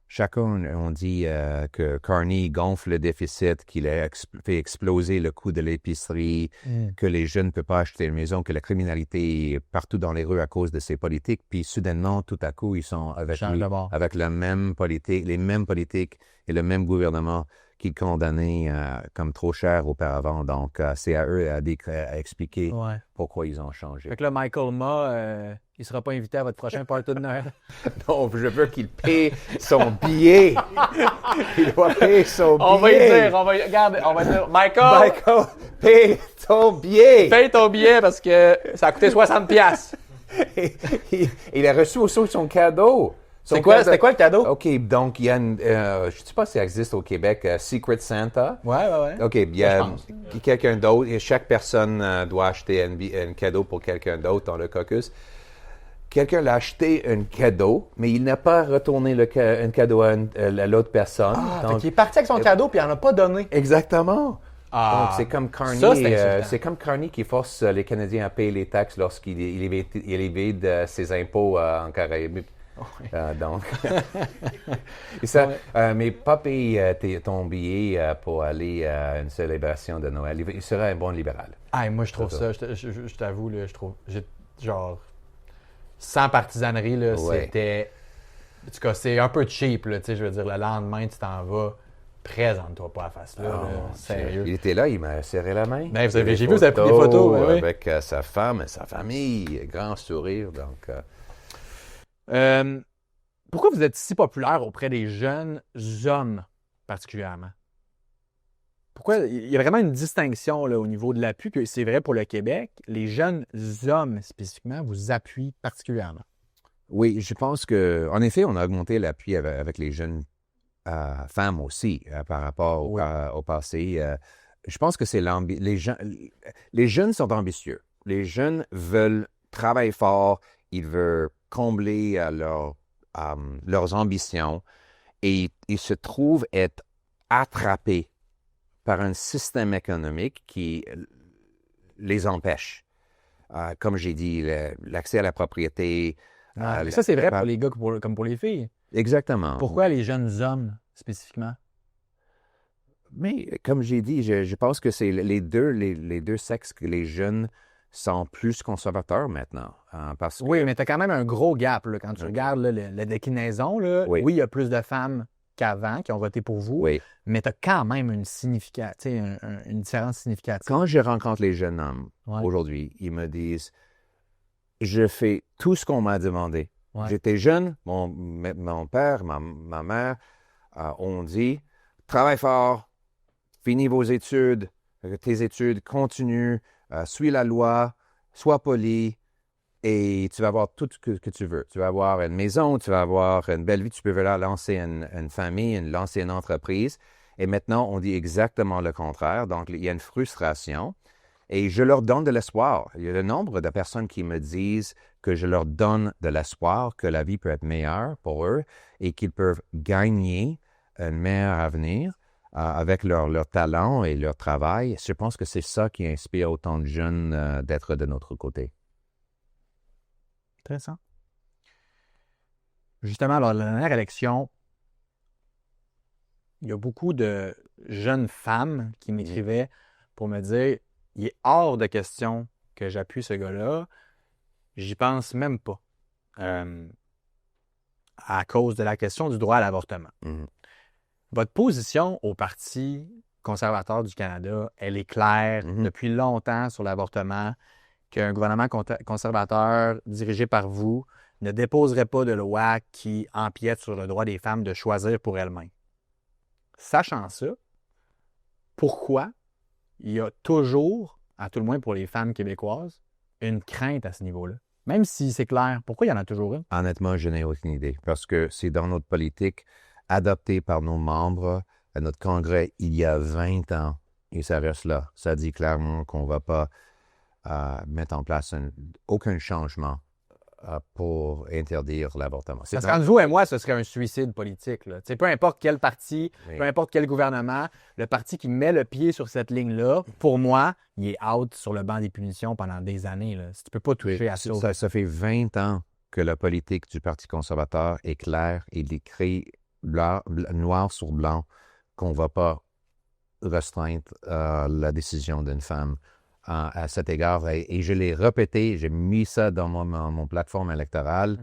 que Carney gonfle le déficit, qu'il a fait exploser le coût de l'épicerie, que les jeunes ne peuvent pas acheter une maison, que la criminalité est partout dans les rues à cause de ces politiques. Puis soudainement, tout à coup, ils sont avec Change lui, de bord. avec la même politique, les mêmes politiques et le même gouvernement qu'ils condamnaient comme trop cher auparavant. Donc, c'est à eux à expliquer Ouais. pourquoi ils ont changé. Fait que là, Michael Ma, il sera pas invité à votre prochain party de Noël. Non, je veux qu'il paie son billet. Il doit payer son billet. On va y dire, regarde, on va dire, Michael, Michael, paye ton billet. paye ton billet parce que ça a coûté 60$. Il a reçu aussi son cadeau. C'était quoi le cadeau? OK, donc il y a une, je ne sais pas si ça existe au Québec, Secret Santa. Ouais. OK, il y a quelqu'un d'autre, et chaque personne doit acheter un cadeau pour quelqu'un d'autre dans le caucus. Quelqu'un l'a acheté un cadeau, mais il n'a pas retourné un cadeau à l'autre personne. Ah, Donc, fait qu'il est parti avec son cadeau puis il en a pas donné. exactement. Ah, Donc, c'est comme Carney, ça, c'est insultant. c'est comme Carney qui force les Canadiens à payer les taxes lorsqu'il évite ses impôts en Caraïbes. Donc, et ça, mais pas payer ton billet pour aller à une célébration de Noël. Il serait un bon libéral. Ah, moi, je trouve ça, je t'avoue, là, genre, sans partisanerie, là, Ouais. c'était, en tout cas, c'est un peu cheap, là, tu sais, je veux dire, le lendemain, tu t'en vas, présente-toi pas à face là, sérieux. Il était là, il m'a serré la main. Ben, J'ai j'ai vu, vous avez pris des photos, ben oui. avec sa femme et sa famille, grand sourire. Donc, Pourquoi vous êtes si populaire auprès des jeunes hommes, particulièrement? Pourquoi il y a vraiment une distinction là, au niveau de l'appui, que c'est vrai pour le Québec, les jeunes hommes spécifiquement vous appuient particulièrement. oui, je pense que, en effet, on a augmenté l'appui avec les jeunes femmes aussi par rapport au passé. Je pense que c'est les jeunes sont ambitieux. Les jeunes veulent travailler fort, ils veulent combler leurs ambitions et ils se trouvent être attrapés par un système économique qui les empêche. Comme j'ai dit, l'accès à la propriété. Ça, c'est vrai pour les gars comme pour les filles. Exactement. Pourquoi les jeunes hommes spécifiquement? Mais comme j'ai dit, je pense que c'est les deux sexes que les jeunes sont plus conservateurs maintenant. Parce que, Oui, mais tu as quand même un gros gap là, quand tu regardes là, la déclinaison. Là, Oui. il y a plus de femmes qu'avant qui ont voté pour vous, oui. mais tu as quand même une différence significative. Quand je rencontre les jeunes hommes Ouais. aujourd'hui, ils me disent je fais tout ce qu'on m'a demandé. Ouais. J'étais jeune, mon père, ma mère ont dit travaille fort, finis vos études, tes études, continue, suis la loi, sois poli et tu vas avoir tout ce que tu veux. Tu vas avoir une maison, tu vas avoir une belle vie, tu peux lancer une famille, lancer une entreprise. Et maintenant, on dit exactement le contraire. Donc, il y a une frustration. Et je leur donne de l'espoir. Il y a le nombre de personnes qui me disent que je leur donne de l'espoir, que la vie peut être meilleure pour eux et qu'ils peuvent gagner un meilleur avenir avec leur talent et leur travail. Je pense que c'est ça qui inspire autant de jeunes d'être de notre côté. Intéressant. Justement, lors de la dernière élection, il y a beaucoup de jeunes femmes qui m'écrivaient pour me dire il est hors de question que j'appuie ce gars-là. J'y pense même pas. À cause de la question du droit à l'avortement. Mm-hmm. Votre position au Parti conservateur du Canada, elle est claire depuis longtemps sur l'avortement, qu'un gouvernement conservateur dirigé par vous ne déposerait pas de loi qui empiète sur le droit des femmes de choisir pour elles-mêmes. Sachant ça, pourquoi il y a toujours, à tout le moins pour les femmes québécoises, une crainte à ce niveau-là? Même si c'est clair, pourquoi il y en a toujours une? Honnêtement, je n'ai aucune idée parce que c'est dans notre politique adoptée par nos membres à notre congrès il y a 20 ans et ça reste là. Ça dit clairement qu'on ne va pas mettre en place aucun changement pour interdire l'avortement. C'est Parce qu'entre vous et moi, ce serait un suicide politique. Là. Tu sais, peu importe quel parti, Oui. peu importe quel gouvernement, le parti qui met le pied sur cette ligne-là, pour moi, il est out sur le banc des punitions pendant des années. Là. Si tu peux pas toucher à ça. Ça fait 20 ans que la politique du Parti conservateur est claire et écrit noir sur blanc qu'on ne va pas restreindre la décision d'une femme à cet égard. Et je l'ai répété, j'ai mis ça dans mon plateforme électorale.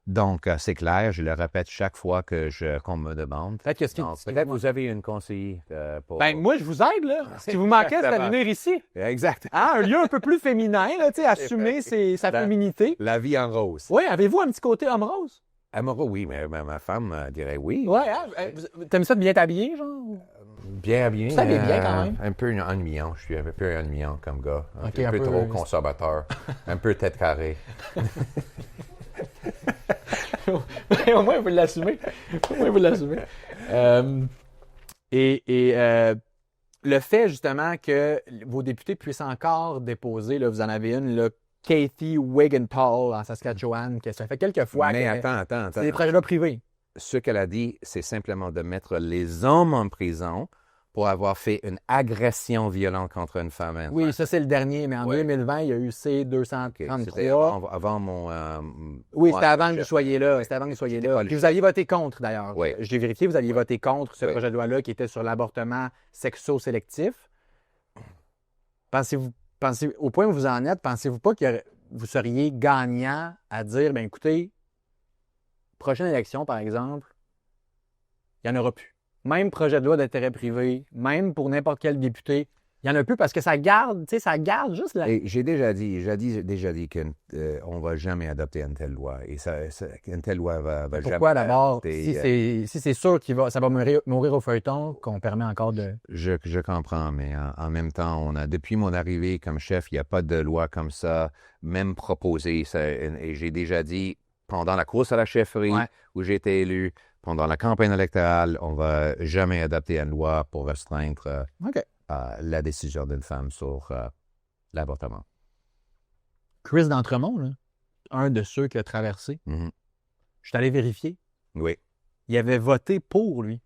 Donc, c'est clair, je le répète chaque fois qu'on me demande. Peut-être que ce qui... Donc, peut-être vous avez une conseiller pour... Ben, moi, je vous aide, là. Ce qui vous manquait, c'est de venir ici. Exact. Hein, un lieu un peu plus féminin, là, tu sais, assumer sa féminité. La vie en rose. Oui, avez-vous un petit côté homme rose? Amoureux, oui, mais ma femme dirait oui. Oui, hein? T'aimes ça de bien t'habiller, genre? Bien. Tu t'habilles bien, quand même. Un peu ennuyant. Je suis un peu ennuyant comme gars. Ok, un peu trop conservateur. Un peu tête carrée. Au moins, vous l'assumez. Le fait, justement, que vos députés puissent encore déposer, là, vous en avez une, là, Kathy Wiggentall en Saskatchewan, que ça fait quelques fois Mais que attends. c'est des projets-là privés. Ce qu'elle a dit, c'est simplement de mettre les hommes en prison pour avoir fait une agression violente contre une femme. Oui, ça, c'est le dernier, mais en Ouais. 2020, il y a eu C'était C-233. avant mon... Oui, c'était avant que vous soyez là. C'était avant que vous soyez là. pas le Puis vous aviez voté contre, d'ailleurs. Oui. Je l'ai vérifié, vous aviez voté contre ce Oui. projet de loi-là qui était sur l'avortement sexo-sélectif. Au point où vous en êtes, pensez-vous pas que vous seriez gagnant à dire, bien écoutez, prochaine élection, par exemple, il n'y en aura plus. Même projet de loi d'intérêt privé, même pour n'importe quel député, il n'y en a plus parce que ça garde juste la... Et j'ai déjà dit qu'on ne va jamais adopter une telle loi. Et une telle loi va jamais... Pourquoi d'abord, adopter, si c'est sûr que ça va mourir au feuilleton, qu'on permet encore de... Je comprends, mais en même temps, depuis mon arrivée comme chef, il n'y a pas de loi comme ça, même proposée. Et j'ai déjà dit, pendant la course à la chefferie, où j'ai été élu, pendant la campagne électorale, on ne va jamais adopter une loi pour restreindre la décision d'une femme sur l'avortement. Chris d'Entremont, là, un de ceux qui a traversé, Mhm. je suis allé vérifier, Oui. il avait voté pour lui,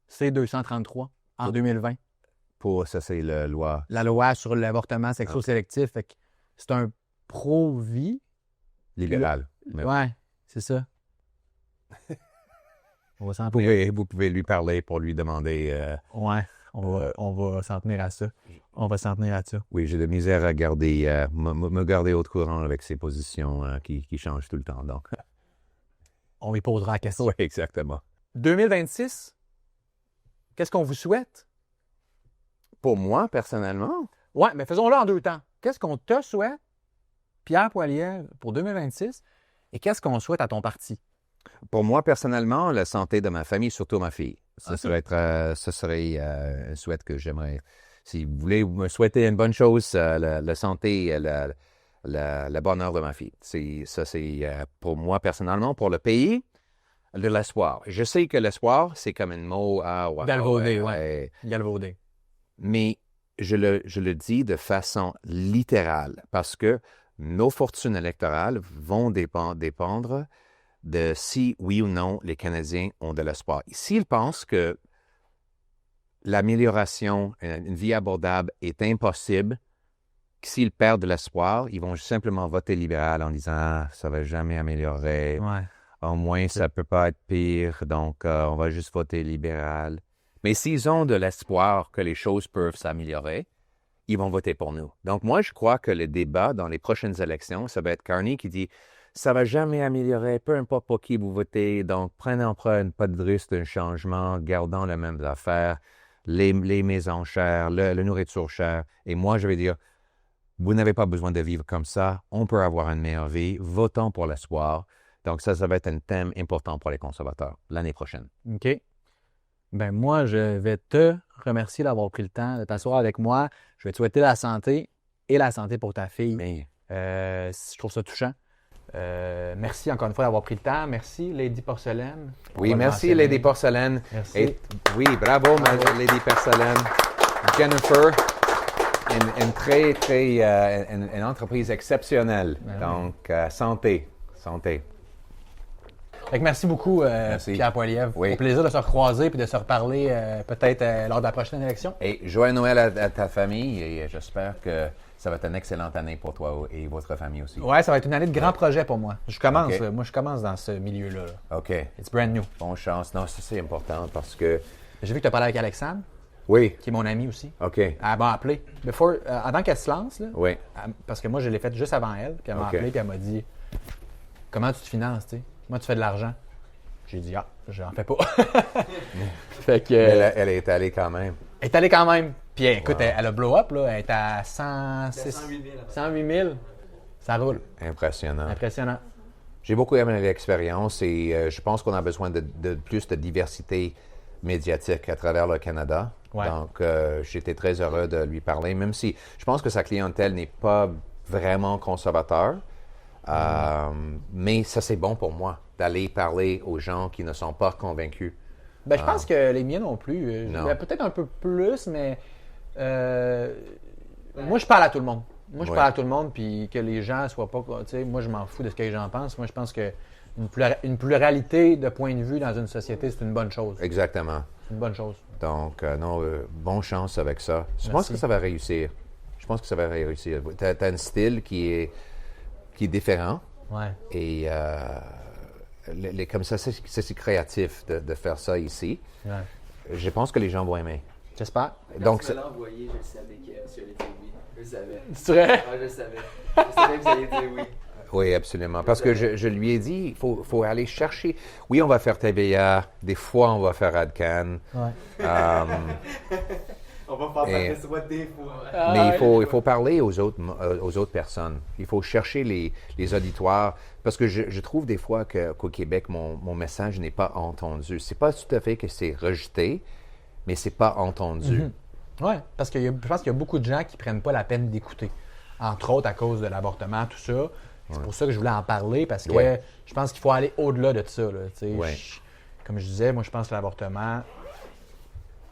C-233, en 2020. Ça, c'est la loi. La loi sur l'avortement sexo-sélectif. Fait que c'est un pro-vie. Libérale. Mais Ouais, c'est ça. On va s'en tenir. oui, vous pouvez lui parler pour lui demander. Ouais, on va s'en tenir à ça. On va s'en tenir à ça. Oui, j'ai de misère à garder, me garder au courant avec ses positions qui changent tout le temps. Donc, On lui posera la question. oui, exactement. 2026, qu'est-ce qu'on vous souhaite? Pour moi, personnellement, Ouais, mais faisons-le en deux temps. Qu'est-ce qu'on te souhaite, Pierre Poilievre, pour 2026? Et qu'est-ce qu'on souhaite à ton parti? la santé de ma famille, surtout ma fille. Ce serait un souhait que j'aimerais. Si vous voulez me souhaiter une bonne chose, la santé et le bonheur de ma fille. C'est pour moi personnellement, pour le pays, de l'espoir. Je sais que l'espoir, c'est comme un mot... Galvaudé, Galvaudé. Mais je le dis de façon littérale parce que nos fortunes électorales vont dépendre de si, oui ou non, les Canadiens ont de l'espoir. S'ils pensent que l'amélioration, une vie abordable est impossible, s'ils perdent de l'espoir, ils vont simplement voter libéral en disant « Ah, ça ne va jamais améliorer. Ouais. Au moins, ça ne peut pas être pire, donc on va juste voter libéral. » Mais s'ils ont de l'espoir que les choses peuvent s'améliorer, ils vont voter pour nous. Donc moi, je crois que le débat dans les prochaines élections, ça va être Carney qui dit « Ça ne va jamais améliorer, peu importe pour qui vous votez, donc prenons pas de risque d'un changement, gardons les mêmes affaires, les maisons chères, la nourriture chère. » Et moi, je vais dire « Vous n'avez pas besoin de vivre comme ça, on peut avoir une meilleure vie, votons pour l'espoir. » Donc ça va être un thème important pour les conservateurs l'année prochaine. OK. Ben moi, je vais te remercier d'avoir pris le temps de t'asseoir avec moi. Je vais te souhaiter la santé et la santé pour ta fille. Mais Je trouve ça touchant. Merci encore une fois d'avoir pris le temps. Merci, Lady Porcelaine. Oui, merci, Lady Porcelaine. Merci. Et, oui, bravo, Lady Porcelaine. Jennifer, une entreprise exceptionnelle. Donc, santé. Fait que merci beaucoup, Pierre Poilievre. Oui. Au plaisir de se recroiser et de se reparler peut-être lors de la prochaine élection. Et joyeux Noël à ta famille et j'espère que ça va être une excellente année pour toi et votre famille aussi. Ouais, ça va être une année de grands projets pour moi. Je commence, Ok. moi je commence dans ce milieu-là. OK. It's brand new. Bonne chance. Non, ça, c'est important parce que... J'ai vu que tu as parlé avec Alexandre, Oui. qui est mon ami aussi. OK. Elle m'a appelé. Avant qu'elle se lance, là, Oui. parce que moi, je l'ai fait juste avant elle. Puis elle m'a Ok. appelé et elle m'a dit comment tu te finances, tu sais? Comment tu fais de l'argent? J'ai dit j'en fais pas. Fait que, Elle est allée quand même. elle est allée quand même. Puis écoute, elle a blow up, là. Elle est à 108 000. Ça roule. Impressionnant. Impressionnant. J'ai beaucoup aimé l'expérience et je pense qu'on a besoin de plus de diversité médiatique à travers le Canada. Ouais. Donc, j'étais très heureux de lui parler, même si je pense que sa clientèle n'est pas vraiment conservateur. Mais ça, c'est bon pour moi, d'aller parler aux gens qui ne sont pas convaincus. Ben, je pense que les miens non plus. Non. Ben, peut-être un peu plus, mais moi, je parle à tout le monde. Moi, je Ouais. parle à tout le monde, puis que les gens soient pas... Tu sais, moi, je m'en fous de ce que les gens pensent. Moi, je pense que une pluralité de points de vue dans une société, c'est une bonne chose. Exactement. C'est une bonne chose. Donc, bonne chance avec ça. Je pense Merci. que ça va réussir. Je pense que ça va réussir. Tu as un style qui est différent Ouais. et comme ça, c'est créatif de faire ça ici. Ouais. Je pense que les gens vont aimer. J'espère. Donc, Quand tu me l'as envoyé, je savais que tu allais dire oui. Je le savais. C'est vrai? Ah, je le savais. Je savais que vous alliez dire oui. oui, absolument. Parce que je lui ai dit, il faut aller chercher. Oui, on va faire TVA. Des fois, on va faire AdCan. Ouais. On va faire Et- passer soit des fois. Mais il faut parler aux autres personnes. Il faut chercher les auditoires. Parce que je trouve des fois qu'au Québec, mon message n'est pas entendu. C'est pas tout à fait que c'est rejeté, mais c'est pas entendu. Oui, parce que je pense qu'il y a beaucoup de gens qui ne prennent pas la peine d'écouter. Entre autres, à cause de l'avortement, tout ça. C'est pour ça que je voulais en parler, parce que Ouais. je pense qu'il faut aller au-delà de ça. Là, tu sais. Ouais. Comme je disais, moi, je pense que l'avortement,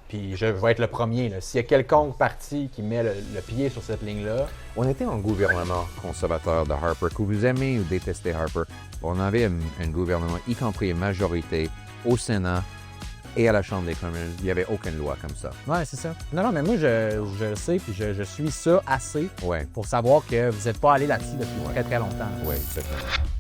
puis je vais être le premier. là. S'il y a quelconque parti qui met le pied sur cette ligne-là, On était en gouvernement conservateur de Harper. Que vous aimez ou détestez Harper, on avait un gouvernement, y compris une majorité, au Sénat et à la Chambre des communes. Il n'y avait aucune loi comme ça. ouais, c'est ça. Non, mais moi, je le sais, puis je suis ça assez Oui, pour savoir que vous n'êtes pas allé là-dessus depuis très, très longtemps. oui, exactement.